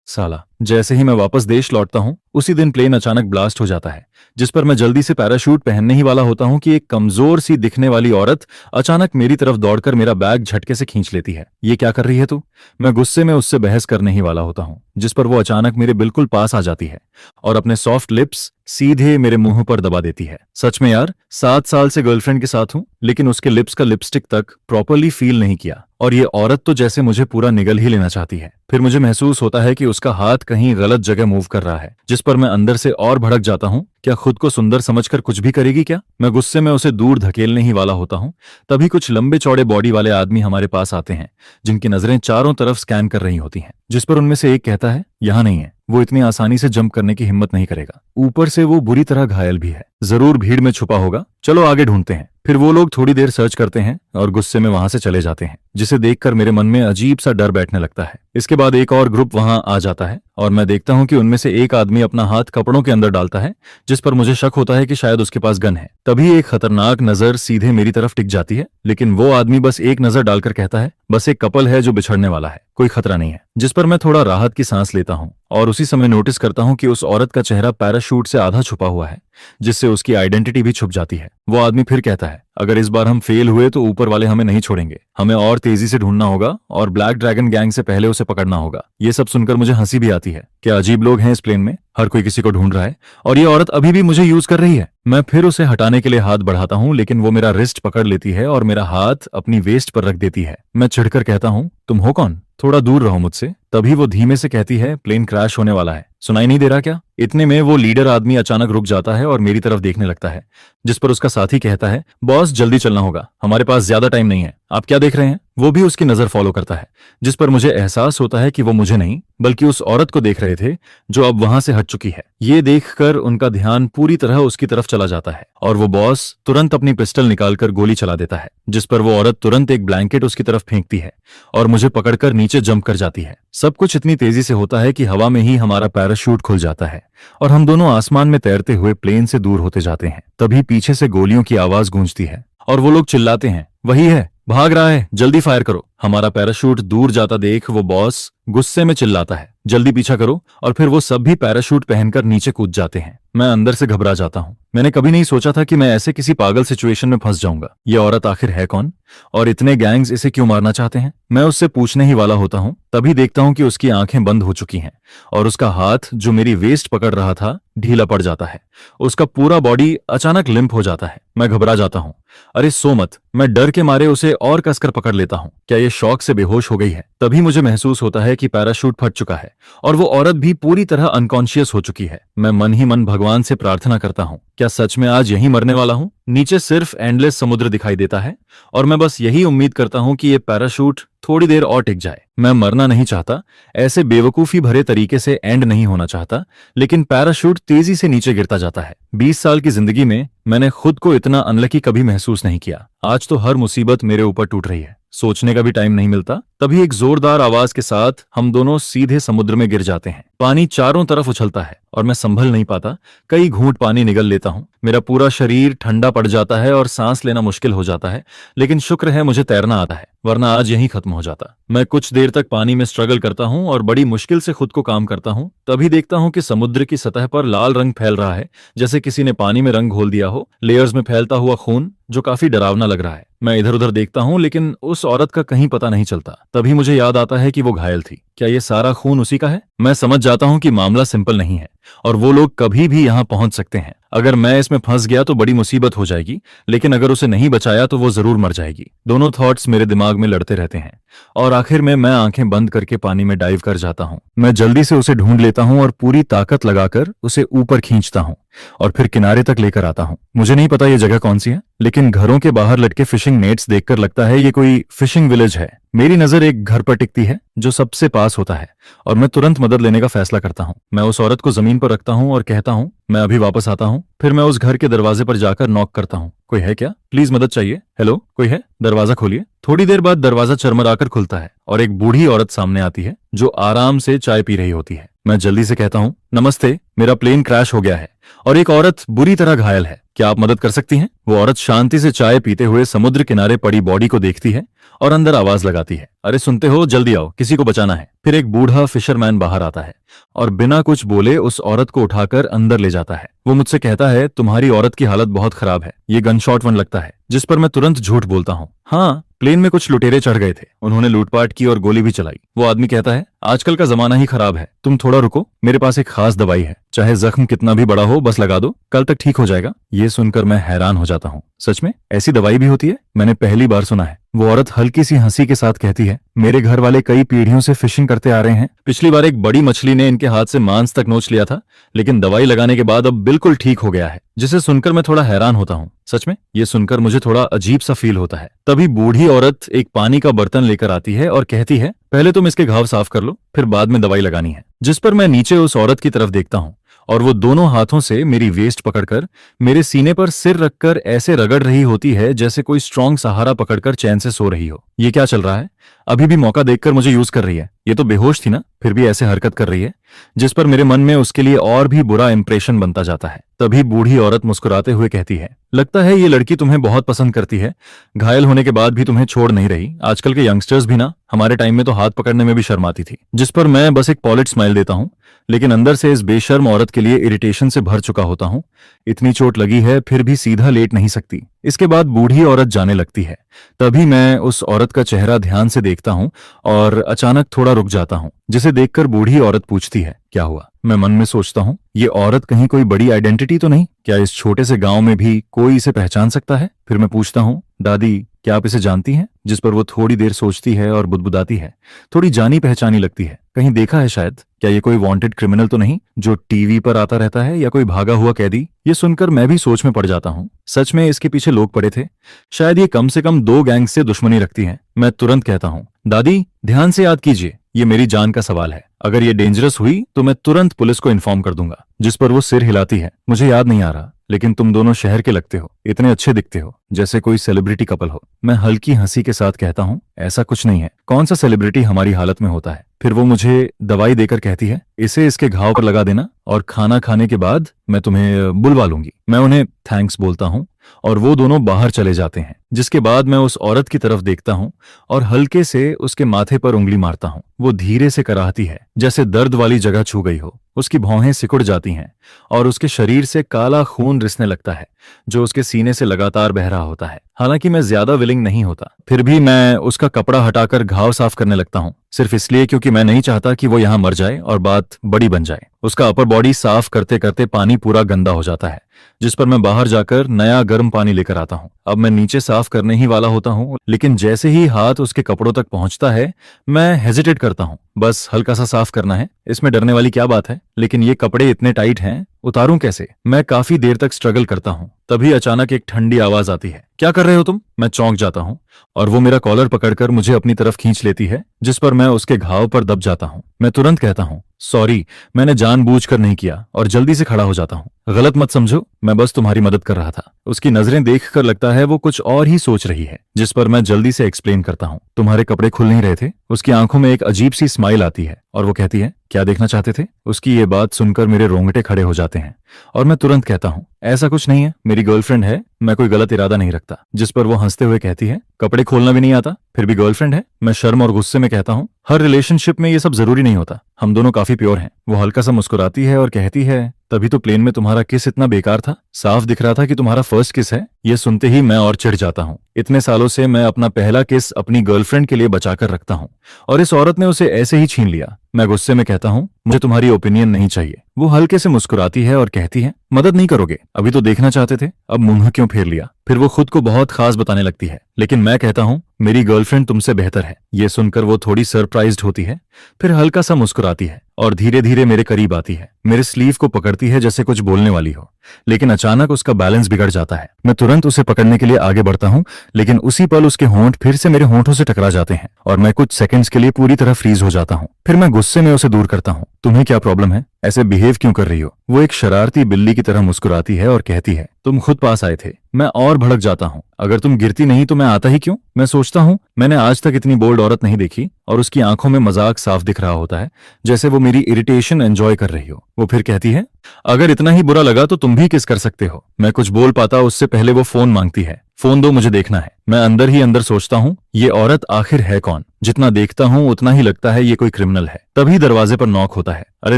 साला, जैसे ही मैं वापस देश लौटता हूँ उसी दिन प्लेन अचानक ब्लास्ट हो जाता है, जिस पर मैं जल्दी से पैराशूट पहनने ही वाला होता हूँ कि एक कमजोर सी दिखने वाली औरत अचानक मेरी तरफ दौड़कर मेरा बैग झटके से खींच लेती है। ये क्या कर रही है तू? मैं गुस्से में उससे बहस करने ही वाला होता हूँ, जिस पर वो अचानक मेरे बिल्कुल पास आ जाती है और अपने सॉफ्ट लिप्स सीधे मेरे मुंह पर दबा देती है। सच में यार, 7 साल से गर्लफ्रेंड के साथ हूं, लेकिन उसके लिप्स का लिपस्टिक तक प्रॉपरली फील नहीं किया, और ये औरत तो जैसे मुझे पूरा निगल ही लेना चाहती है। फिर मुझे महसूस होता है कि उसका हाथ कहीं गलत जगह मूव कर रहा है, जिस पर मैं अंदर से और भड़क जाता हूँ। क्या खुद को सुंदर समझकर कुछ भी करेगी क्या? मैं गुस्से में उसे दूर धकेलने ही वाला होता हूँ, तभी कुछ लंबे चौड़े बॉडी वाले आदमी हमारे पास आते हैं, जिनकी नजरें चारों तरफ स्कैन कर रही होती हैं, जिस पर उनमें से एक कहता है, यहाँ नहीं है, वो इतनी आसानी से जंप करने की हिम्मत नहीं करेगा, ऊपर से वो बुरी तरह घायल भी है, जरूर भीड़ में छुपा होगा, चलो आगे ढूंढते हैं। फिर वो लोग थोड़ी देर सर्च करते हैं और गुस्से में वहां से चले जाते हैं, जिसे देखकर मेरे मन में अजीब सा डर बैठने लगता है। इसके बाद एक और ग्रुप वहां आ जाता है और मैं देखता हूं कि उनमें से एक आदमी अपना हाथ कपड़ों के अंदर डालता है, जिस पर मुझे शक होता है कि शायद उसके पास गन है। तभी एक खतरनाक नजर सीधे मेरी तरफ टिक जाती है, लेकिन वो आदमी बस एक नजर डालकर कहता है, बस एक कपल है जो बिछड़ने वाला है, कोई खतरा नहीं है। जिस पर मैं थोड़ा राहत की सांस लेता हूं और उसी समय नोटिस करता हूं कि उस औरत का चेहरा पैराशूट से आधा छुपा हुआ है, जिससे उसकी आइडेंटिटी भी छुप जाती है। वो आदमी फिर कहता है, अगर इस बार हम फेल हुए तो ऊपर वाले हमें नहीं छोड़ेंगे, हमें और तेजी से ढूंढना होगा और ब्लैक ड्रैगन गैंग से पहले उसे पकड़ना होगा। ये सब सुनकर मुझे हंसी भी आती है। क्या अजीब लोग हैं इस प्लेन में, हर कोई किसी को ढूंढ रहा है और ये औरत अभी भी मुझे यूज कर रही है। मैं फिर उसे हटाने के लिए हाथ बढ़ाता हूं, लेकिन वो मेरा रिस्ट पकड़ लेती है और मेरा हाथ अपनी वेस्ट पर रख देती है। मैं चिढ़कर कहता हूं, तुम हो कौन? थोड़ा दूर रहो मुझसे। तभी वो धीमे से कहती है, प्लेन क्रैश होने वाला है, सुनाई नहीं दे रहा क्या? इतने में वो लीडर आदमी अचानक रुक जाता है और मेरी तरफ देखने लगता है, जिस पर उसका साथी कहता है, बॉस जल्दी चलना होगा, हमारे पास ज्यादा टाइम नहीं है, आप क्या देख रहे हैं? वो भी उसकी नजर फॉलो करता है, जिस पर मुझे एहसास होता है कि वो मुझे नहीं बल्कि उस औरत को देख रहे थे जो अब वहां से हट चुकी है। ये देखकर उनका ध्यान पूरी तरह उसकी तरफ चला जाता है और वो बॉस तुरंत अपनी पिस्टल निकालकर गोली चला देता है, जिस पर वो औरत तुरंत एक ब्लैंकेट उसकी तरफ फेंकती है और मुझे पकड़कर नीचे जंप कर जाती है। सब कुछ इतनी तेजी से होता है कि हवा में ही हमारा पैराशूट खुल जाता है और हम दोनों आसमान में तैरते हुए प्लेन से दूर होते जाते हैं। तभी पीछे से गोलियों की आवाज गूंजती है और वो लोग चिल्लाते हैं, वही है, भाग रहा है, जल्दी फायर करो। हमारा पैराशूट दूर जाता देख वो बॉस गुस्से में चिल्लाता है, जल्दी पीछा करो, और फिर वो सब भी पैराशूट पहनकर नीचे कूद जाते हैं। मैं अंदर से घबरा जाता हूँ। मैंने कभी नहीं सोचा था कि मैं ऐसे किसी पागल सिचुएशन में फंस जाऊंगा। ये औरत आखिर है कौन और इतने गैंग्स इसे क्यों मारना चाहते हैं? मैं उससे पूछने ही वाला होता हूँ, तभी देखता हूँ कि उसकी आंखें बंद हो चुकी हैं और उसका हाथ जो मेरी वेस्ट पकड़ रहा था ढीला पड़ जाता है। उसका पूरा बॉडी अचानक लिम्प हो जाता है। मैं घबरा जाता हूँ। अरे सो मत। मैं डर के मारे उसे और कसकर पकड़ लेता हूँ। क्या ये शॉक से बेहोश हो गई है? तभी मुझे महसूस होता है कि पैराशूट फट चुका है और वो औरत भी पूरी तरह अनकॉन्शियस हो चुकी है। मैं मन ही मन भगवान से प्रार्थना करता हूँ, क्या सच में आज यहीं मरने वाला हूँ? नीचे सिर्फ एंडलेस समुद्र दिखाई देता है और मैं बस यही उम्मीद करता हूँ कि ये पैराशूट थोड़ी देर और टिक जाए। मैं मरना नहीं चाहता, ऐसे बेवकूफी भरे तरीके से एंड नहीं होना चाहता, लेकिन पैराशूट तेजी से नीचे गिरता जाता है। 20 साल की जिंदगी में मैंने खुद को इतना अनलकी कभी महसूस नहीं किया। आज तो हर मुसीबत मेरे ऊपर टूट रही है, सोचने का भी टाइम नहीं मिलता। तभी एक जोरदार आवाज के साथ हम दोनों सीधे समुद्र में गिर जाते हैं। पानी चारों तरफ उछलता है और मैं संभल नहीं पाता। कई घूंट पानी निगल लेता हूँ। मेरा पूरा शरीर ठंडा पड़ जाता है और सांस लेना मुश्किल हो जाता है, लेकिन शुक्र है मुझे तैरना आता है, वरना आज यहीं खत्म हो जाता। मैं कुछ देर तक पानी में स्ट्रगल करता हूँ और बड़ी मुश्किल से खुद को काम करता हूँ। तभी देखता हूँ कि समुद्र की सतह पर लाल रंग फैल रहा है, जैसे किसी ने पानी में रंग घोल दिया हो। लेयर्स में फैलता हुआ खून जो काफी डरावना लग रहा है। मैं इधर उधर देखता हूँ, लेकिन उस औरत का कहीं पता नहीं चलता। तभी मुझे याद आता है कि वो घायल थी। क्या ये सारा खून उसी का है? मैं समझ जाता हूँ कि मामला सिंपल नहीं है और वो लोग कभी भी यहाँ पहुंच सकते हैं। अगर मैं इसमें फंस गया तो बड़ी मुसीबत हो जाएगी, लेकिन अगर उसे नहीं बचाया तो वो जरूर मर जाएगी। दोनों थॉट्स मेरे दिमाग में लड़ते रहते हैं और आखिर में मैं आंखें बंद करके पानी में डाइव कर जाता हूँ। मैं जल्दी से उसे ढूंढ लेता हूँ और पूरी ताकत लगाकर उसे ऊपर खींचता हूँ और फिर किनारे तक लेकर आता हूँ। मुझे नहीं पता ये जगह कौन सी है, लेकिन घरों के बाहर लटके फिशिंग नेट्स देखकर लगता है ये कोई फिशिंग विलेज है। मेरी नजर एक घर पर टिकती है जो सबसे पास होता है और मैं तुरंत मदद लेने का फैसला करता हूँ। मैं उस औरत को जमीन पर रखता हूँ और कहता हूँ, मैं अभी वापस आता हूँ। फिर मैं उस घर के दरवाजे पर जाकर नॉक करता हूँ, कोई है क्या? प्लीज मदद चाहिए। हेलो, कोई है? दरवाजा खोलिए। थोड़ी देर बाद दरवाजा चरमराकर खुलता है और एक बूढ़ी औरत सामने आती है जो आराम से चाय पी रही होती है। मैं जल्दी से कहता हूँ, नमस्ते, मेरा प्लेन क्रैश हो गया है और एक औरत बुरी तरह घायल है, क्या आप मदद कर सकती हैं? वो औरत शांति से चाय पीते हुए समुद्र किनारे पड़ी बॉडी को देखती है और अंदर आवाज लगाती है, अरे सुनते हो, जल्दी आओ, किसी को बचाना है। फिर एक बूढ़ा फिशरमैन बाहर आता है और बिना कुछ बोले उस औरत को उठाकर अंदर ले जाता है। वो मुझसे कहता है, तुम्हारी औरत की हालत बहुत खराब है, ये गन शॉट वन लगता है। जिस पर मैं तुरंत झूठ बोलता हूँ, हाँ, प्लेन में कुछ लुटेरे चढ़ गए थे, उन्होंने लूटपाट की और गोली भी चलाई। वो आदमी कहता है, आजकल का जमाना ही खराब है, तुम थोड़ा रुको, मेरे पास एक खास दवाई है, चाहे जख्म कितना भी बड़ा हो बस लगा दो, कल तक ठीक हो जाएगा। ये सुनकर मैं हैरान हो जाता हूँ, सच में ऐसी दवाई भी होती है? मैंने पहली बार सुना है। वो औरत हल्की सी हंसी के साथ कहती है, मेरे घर वाले कई पीढ़ियों से फिशिंग करते आ रहे हैं, पिछली बार एक बड़ी मछली ने इनके हाथ से मांस तक नोच लिया था, लेकिन दवाई लगाने के बाद अब बिल्कुल ठीक हो गया है। जिसे सुनकर मैं थोड़ा हैरान होता हूँ, सच में ये सुनकर मुझे थोड़ा अजीब सा फील होता है। तभी बूढ़ी औरत एक पानी का बर्तन लेकर आती है और कहती है, पहले तुम इसके घाव साफ कर लो, फिर बाद में दवाई लगानी है। जिस पर मैं नीचे उस औरत की तरफ देखता हूँ और वो दोनों हाथों से मेरी वेस्ट पकड़कर मेरे सीने पर सिर रखकर ऐसे रगड़ रही होती है जैसे कोई स्ट्रांग सहारा पकड़कर चैन से सो रही हो। ये क्या चल रहा है? अभी भी मौका देखकर मुझे यूज कर रही है, ये तो बेहोश थी ना, फिर भी ऐसे हरकत कर रही है। जिस पर मेरे मन में उसके लिए और भी बुरा इंप्रेशन बनता जाता है। तभी बूढ़ी औरत मुस्कुराते हुए कहती है, लगता है ये लड़की तुम्हें बहुत पसंद करती है, घायल होने के बाद भी तुम्हें छोड़ नहीं रही। आजकल के यंगस्टर्स भी ना, हमारे टाइम में तो हाथ पकड़ने में भी शर्म आती थी। जिस पर मैं बस एक पॉलिट स्माइल देता हूँ, लेकिन अंदर से इस बेशर्म औरत के लिए इरिटेशन से भर चुका होता हूँ। इतनी चोट लगी है फिर भी सीधा लेट नहीं सकती। इसके बाद बूढ़ी औरत जाने लगती है। तभी मैं उस औरत का चेहरा ध्यान से देखता हूँ और अचानक थोड़ा रुक जाता हूँ, जिसे देखकर बूढ़ी औरत पूछती है, क्या हुआ? मैं मन में सोचता हूँ, ये औरत कहीं कोई बड़ी आइडेंटिटी तो नहीं? क्या इस छोटे से गांव में भी कोई इसे पहचान सकता है? फिर मैं पूछता हूँ, दादी क्या आप इसे जानती हैं? जिस पर वो थोड़ी देर सोचती है और बुदबुदाती है, थोड़ी जानी पहचानी लगती है, कहीं देखा है शायद। क्या ये कोई वांटेड क्रिमिनल तो नहीं जो टीवी पर आता रहता है, या कोई भागा हुआ कैदी? ये सुनकर मैं भी सोच में पड़ जाता हूँ, सच में इसके पीछे लोग पड़े थे, शायद ये कम से कम 2 गैंग से दुश्मनी रखती है। मैं तुरंत कहता हूँ, दादी ध्यान से याद कीजिए, ये मेरी जान का सवाल है, अगर ये डेंजरस हुई तो मैं तुरंत पुलिस को इन्फॉर्म कर दूंगा। जिस पर वो सिर हिलाती है, मुझे याद नहीं आ रहा, लेकिन तुम दोनों शहर के लगते हो, इतने अच्छे दिखते हो, जैसे कोई सेलिब्रिटी कपल हो। मैं हल्की हंसी के साथ कहता हूँ, ऐसा कुछ नहीं है, कौन सा सेलिब्रिटी हमारी हालत में होता है। फिर वो मुझे दवाई देकर कहती है, इसे इसके घाव पर लगा देना और खाना खाने के बाद मैं तुम्हें बुलवा लूंगी। मैं उन्हें थैंक्स बोलता हूँ और वो दोनों बाहर चले जाते हैं। जिसके बाद मैं उस औरत की तरफ देखता हूँ और हल्के से उसके माथे पर उंगली मारता हूँ। वो धीरे से कराहती है, जैसे दर्द वाली जगह छू गई हो। उसकी भौहें सिकुड़ जाती हैं और उसके शरीर से काला खून रिसने लगता है, जो उसके सीने से लगातार बह रहा होता है। हालांकि मैं ज्यादा विलिंग नहीं होता, फिर भी मैं उसका कपड़ा हटाकर घाव साफ करने लगता हूँ, सिर्फ इसलिए क्योंकि मैं नहीं चाहता कि वो यहाँ मर जाए और बात बड़ी बन जाए। उसका अपर बॉडी साफ करते करते पानी पूरा गंदा हो जाता है, जिस पर मैं बाहर जाकर नया गर्म पानी लेकर आता हूँ। अब मैं नीचे साफ करने ही वाला होता हूँ, लेकिन जैसे ही हाथ उसके कपड़ों तक पहुंचता है मैं हेजिटेट करता हूँ। बस हल्का सा साफ करना है, इसमें डरने वाली क्या बात है, लेकिन ये कपड़े इतने टाइट हैं, उतारूं कैसे? मैं काफी देर तक स्ट्रगल करता हूँ। तभी अचानक एक ठंडी आवाज आती है, क्या कर रहे हो तुम? मैं चौंक जाता हूँ और वो मेरा कॉलर पकड़कर मुझे अपनी तरफ खींच लेती है, जिस पर मैं उसके घाव पर दब जाता हूँ। मैं तुरंत कहता हूँ, सॉरी, मैंने जानबूझकर नहीं किया, और जल्दी से खड़ा हो जाता हूँ। गलत मत समझो, मैं बस तुम्हारी मदद कर रहा था। उसकी नजरें देखकर लगता है वो कुछ और ही सोच रही है, जिस पर मैं जल्दी से एक्सप्लेन करता हूँ, तुम्हारे कपड़े खुल नहीं रहे थे। उसकी आंखों में एक अजीब सी स्माइल आती है और वो कहती है, क्या देखना चाहते थे? उसकी ये बात सुनकर मेरे रोंगटे खड़े हो जाते हैं और मैं तुरंत कहता हूँ, ऐसा कुछ नहीं है, मेरी गर्लफ्रेंड है, मैं कोई गलत इरादा नहीं रखता। जिस पर वो हंसते हुए कहती है, कपड़े खोलना भी नहीं आता, फिर भी गर्लफ्रेंड है? मैं शर्म और गुस्से में कहता हूँ, हर रिलेशनशिप में ये सब जरूरी नहीं होता, हम दोनों काफी प्योर हैं। वो हल्का सा मुस्कुराती है और कहती है, तभी तो प्लेन में तुम्हारा किस इतना बेकार था, साफ दिख रहा था कि तुम्हारा फर्स्ट किस है। ये सुनते ही मैं और चिढ़ जाता हूँ। इतने सालों से मैं अपना पहला किस अपनी गर्लफ्रेंड के लिए बचाकर रखता हूँ और इस औरत ने उसे ऐसे ही छीन लिया। मैं गुस्से में कहता हूँ, मुझे तुम्हारी ओपिनियन नहीं चाहिए। वो हल्के से मुस्कुराती है और कहती है, मदद नहीं करोगे? अभी तो देखना चाहते थे, अब मुंह क्यों फेर लिया? फिर वो खुद को बहुत खास बताने लगती है, लेकिन मैं कहता हूँ, मेरी गर्लफ्रेंड तुमसे बेहतर है। ये सुनकर वो थोड़ी सरप्राइज्ड होती है, फिर हल्का सा मुस्कुराती है और धीरे धीरे मेरे करीब आती है, मेरे स्लीव को पकड़ती है जैसे कुछ बोलने वाली हो, लेकिन अचानक उसका बैलेंस बिगड़ जाता है। मैं तुरंत उसे पकड़ने के लिए आगे बढ़ता हूँ, लेकिन उसी पल उसके होंठ फिर से मेरे होंठों से टकरा जाते हैं और मैं कुछ सेकंड्स के लिए पूरी तरह फ्रीज हो जाता हूँ। फिर मैं गुस्से में उसे दूर करता हूँ, तुम्हें क्या प्रॉब्लम है, ऐसे बिहेव क्यों कर रही हो? वो एक शरारती बिल्ली की तरह मुस्कुराती है और कहती है, तुम खुद पास आए थे। मैं और भड़क जाता हूँ, अगर तुम गिरती नहीं तो मैं आता ही क्यों? मैं सोचता हूँ, मैंने आज तक इतनी बोल्ड औरत नहीं देखी, और उसकी आंखों में मजाक साफ दिख रहा होता है, जैसे वो मेरी इरिटेशन एंजॉय कर रही हो। वो फिर कहती है, अगर इतना ही बुरा लगा तो तुम भी किस कर सकते हो। मैं कुछ बोल पाता उससे पहले वो फोन मांगती है, फोन दो, मुझे देखना है। मैं अंदर ही अंदर सोचता हूँ, ये औरत आखिर है कौन? जितना देखता हूँ उतना ही लगता है ये कोई क्रिमिनल है। तभी दरवाजे पर नॉक होता है। अरे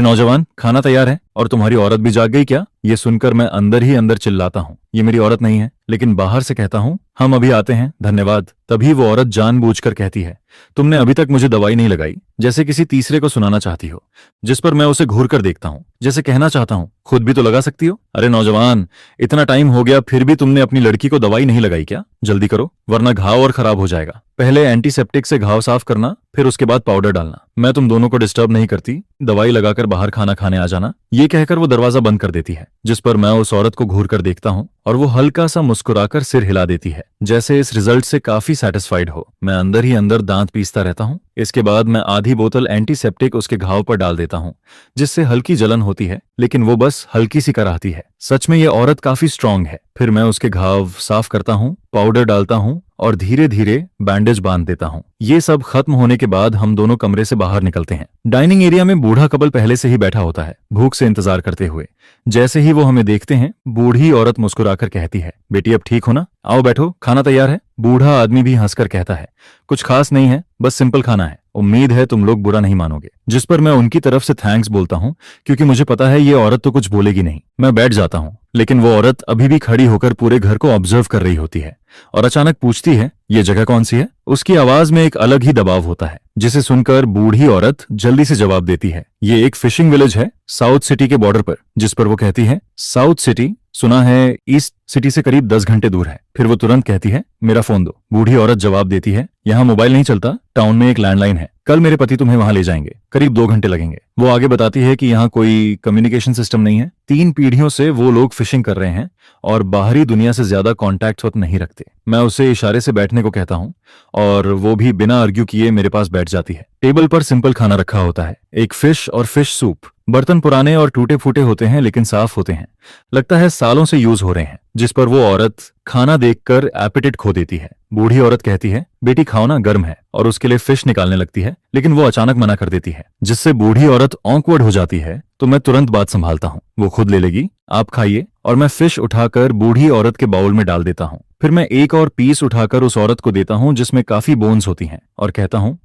नौजवान, खाना तैयार है। और तुम्हारी औरत भी जाग गई क्या? ये सुनकर मैं अंदर ही अंदर चिल्लाता हूँ, ये मेरी औरत नहीं है। लेकिन बाहर से कहता हूँ, हम अभी आते हैं, धन्यवाद। तभी वो औरत जानबूझकर कहती है, तुमने अभी तक मुझे दवाई नहीं लगाई, जैसे किसी तीसरे को सुनाना चाहती हो। जिस पर मैं उसे घूर कर देखता हूँ, जैसे कहना चाहता हूँ, खुद भी तो लगा सकती हो। अरे नौजवान, इतना टाइम हो गया फिर भी तुमने अपनी लड़की को दवाई नहीं लगाई क्या? जल्दी करो वरना घाव और खराब हो जाएगा। पहले एंटीसेप्टिक से घाव साफ करना, फिर उसके बाद पाउडर डालना। मैं तुम दोनों को डिस्टर्ब नहीं करती, दवाई लगाकर बाहर खाना खाने आ जाना। ये कहकर वो दरवाजा बंद कर देती है। जिस पर मैं उस औरत को घूर कर देखता हूँ और वो हल्का सा मुस्कुराकर सिर हिला देती है, जैसे इस रिजल्ट से काफी सेटिस्फाइड हो। मैं अंदर ही अंदर दांत पीसता रहता हूँ। इसके बाद मैं आधी बोतल एंटीसेप्टिक उसके घाव पर डाल देता हूँ, जिससे हल्की जलन होती है, लेकिन वो बस हल्की सी कराहती है। सच में ये औरत काफी स्ट्रांग है। फिर मैं उसके घाव साफ करता हूँ, पाउडर डालता हूँ और धीरे धीरे बैंडेज बांध देता हूँ। ये सब खत्म होने के बाद हम दोनों कमरे से बाहर निकलते हैं। डाइनिंग एरिया में बूढ़ा कपल पहले से ही बैठा होता है, भूख से इंतजार करते हुए। जैसे ही वो हमें देखते हैं, बूढ़ी औरत मुस्कुराकर कहती है, बेटी अब ठीक हो ना? आओ बैठो, खाना तैयार है। बूढ़ा आदमी भी हंसकर कहता है, कुछ खास नहीं है, बस सिंपल खाना है। उम्मीद है तुम लोग बुरा नहीं मानोगे। जिस पर मैं उनकी तरफ से थैंक्स बोलता हूँ, क्योंकि मुझे पता है ये औरत तो कुछ बोलेगी नहीं। मैं बैठ जाता हूँ, लेकिन वो औरत अभी भी खड़ी होकर पूरे घर को ऑब्जर्व कर रही होती है और अचानक पूछती है, ये जगह कौन सी है? उसकी आवाज में एक अलग ही दबाव होता है, जिसे सुनकर बूढ़ी औरत जल्दी से जवाब देती है, ये एक फिशिंग विलेज है साउथ सिटी के बॉर्डर पर। जिस पर वो कहती है, साउथ सिटी? सुना है ईस्ट सिटी से करीब 10 घंटे दूर है। फिर वो तुरंत कहती है, मेरा फोन दो। बूढ़ी औरत जवाब देती है, यहाँ मोबाइल नहीं चलता, टाउन में एक लैंडलाइन है। कल मेरे पति तुम्हें वहां ले जाएंगे, करीब 2 घंटे लगेंगे। वो आगे बताती है कि यहाँ कोई कम्युनिकेशन सिस्टम नहीं है। 3 पीढ़ियों से वो लोग फिशिंग कर रहे हैं और बाहरी दुनिया से ज्यादा कॉन्टैक्ट वक्त नहीं रखते। मैं उसे इशारे से बैठने को कहता हूँ और वो भी बिना आर्ग्यू किए मेरे पास बैठ जाती है। टेबल पर सिंपल खाना रखा होता है, एक फिश और फिश सूप। बर्तन पुराने और टूटे फूटे होते हैं, लेकिन साफ होते हैं, लगता है सालों से यूज हो रहे हैं। जिस पर वो औरत खाना देखकर एपेटिट खो देती है। बूढ़ी औरत कहती है, बेटी खाओ ना, गर्म है, और उसके लिए फिश निकालने लगती है, लेकिन वो अचानक मना कर देती है, जिससे बूढ़ी औरत ऑकवर्ड हो जाती है। तो मैं तुरंत बात संभालता हूँ, वो खुद ले लेगी, आप खाइए। और मैं फिश उठाकर बूढ़ी औरत के बाउल में डाल देता हूँ। फिर मैं एक और पीस उठाकर उस औरत को देता हूँ जिसमें काफी बोन्स होती हैं, और कहता हूँ,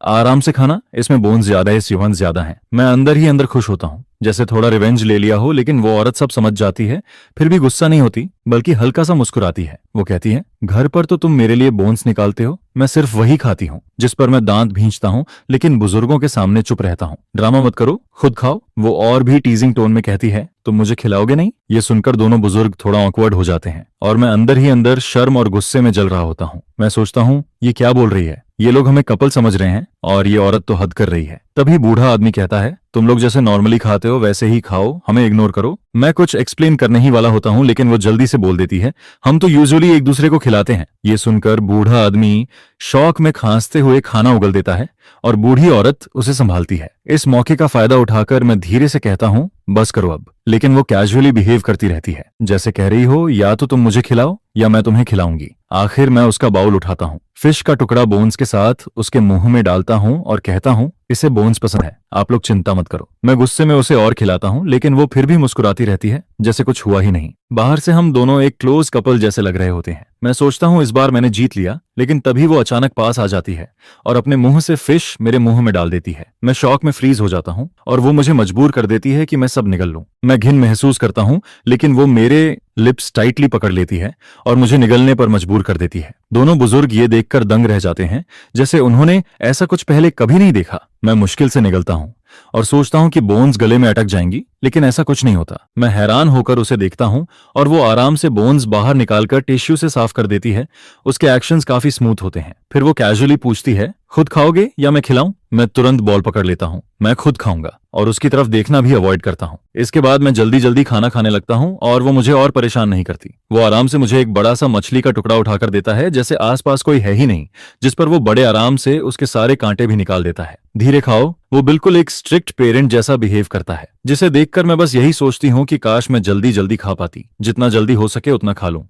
आराम से खाना, इसमें बोन्स ज्यादा है, सीवंस ज्यादा हैं। मैं अंदर ही अंदर खुश होता हूँ, जैसे थोड़ा रिवेंज ले लिया हो। लेकिन वो औरत सब समझ जाती है, फिर भी गुस्सा नहीं होती, बल्कि हल्का सा मुस्कुराती है। वो कहती है, घर पर तो तुम मेरे लिए बोन्स निकालते हो, मैं सिर्फ वही खाती हूँ। जिस पर मैं दांत भींचता हूँ, लेकिन बुजुर्गों के सामने चुप रहता हूँ। ड्रामा मत करो, खुद खाओ। वो और भी टीजिंग टोन में कहती है, तुम मुझे खिलाओगे नहीं? ये सुनकर दोनों बुजुर्ग थोड़ा ऑकवर्ड हो जाते हैं और मैं अंदर ही अंदर शर्म और गुस्से में जल रहा होता हूँ। मैं सोचता हूँ, ये क्या बोल रही है? ये लोग हमें कपल समझ रहे हैं और ये औरत तो हद कर रही है। तभी बूढ़ा आदमी कहता है, तुम लोग जैसे नॉर्मली खाते हो वैसे ही खाओ, हमें इग्नोर करो। मैं कुछ एक्सप्लेन करने ही वाला होता हूँ, लेकिन वो जल्दी से बोल देती है, हम तो यूजुअली एक दूसरे को खिलाते हैं। ये सुनकर बूढ़ा आदमी शौक में खांसते हुए खाना उगल देता है और बूढ़ी औरत उसे संभालती है। इस मौके का फायदा उठाकर मैं धीरे से कहता हूँ, बस करो अब। लेकिन वो कैजुअली बिहेव करती रहती है, जैसे कह रही हो, या तो तुम मुझे खिलाओ या मैं तुम्हें खिलाऊंगी। आखिर मैं उसका बाउल उठाता हूँ, फिश का टुकड़ा बोन्स के साथ उसके मुंह में डालता हूँ और कहता हूँ, इसे बोन्स पसंद है, आप लोग चिंता मत करो। मैं गुस्से में उसे और खिलाता हूँ, लेकिन वो फिर भी मुस्कुराती रहती है, जैसे कुछ हुआ ही नहीं। बाहर से हम दोनों एक क्लोज कपल जैसे लग रहे होते हैं। मैं सोचता हूँ इस बार मैंने जीत लिया, लेकिन तभी वो अचानक पास आ जाती है और अपने मुंह से फिश मेरे मुंह में डाल देती है। मैं शौक में फ्रीज हो जाता हूँ और वो मुझे मजबूर कर देती है कि मैं सब निगल लूं। मैं घिन महसूस करता हूँ, लेकिन वो मेरे लिप्स टाइटली पकड़ लेती है और मुझे निगलने पर मजबूर कर देती है। दोनों बुजुर्ग ये देखकर दंग रह जाते हैं, जैसे उन्होंने ऐसा कुछ पहले कभी नहीं देखा। मैं मुश्किल से निगलता हूँ और सोचता हूँ कि बोन्स गले में अटक जाएंगी, लेकिन ऐसा कुछ नहीं होता। मैं हैरान होकर उसे देखता हूँ और वो आराम से बोन्स बाहर निकालकर टिश्यू से साफ कर देती है। उसके एक्शंस काफी स्मूथ होते हैं। फिर वो कैजुअली पूछती है, खुद खाओगे या मैं खिलाऊं? मैं तुरंत बॉल पकड़ लेता हूँ, मैं खुद खाऊंगा, और उसकी तरफ देखना भी अवॉइड करता हूँ। इसके बाद मैं जल्दी जल्दी खाना खाने लगता हूँ और वो मुझे और परेशान नहीं करती। वो आराम से मुझे एक बड़ा सा मछली का टुकड़ा उठाकर देता है, जैसे आसपास कोई है ही नहीं, जिस पर वो बड़े आराम से उसके सारे कांटे भी निकाल देता है। धीरे खाओ। वो बिल्कुल एक स्ट्रिक्ट पेरेंट जैसा बिहेव करता है, जिसे देखकर मैं बस यही सोचती हूँ कि काश मैं जल्दी जल्दी खा पाती, जितना जल्दी हो सके उतना खा लूं,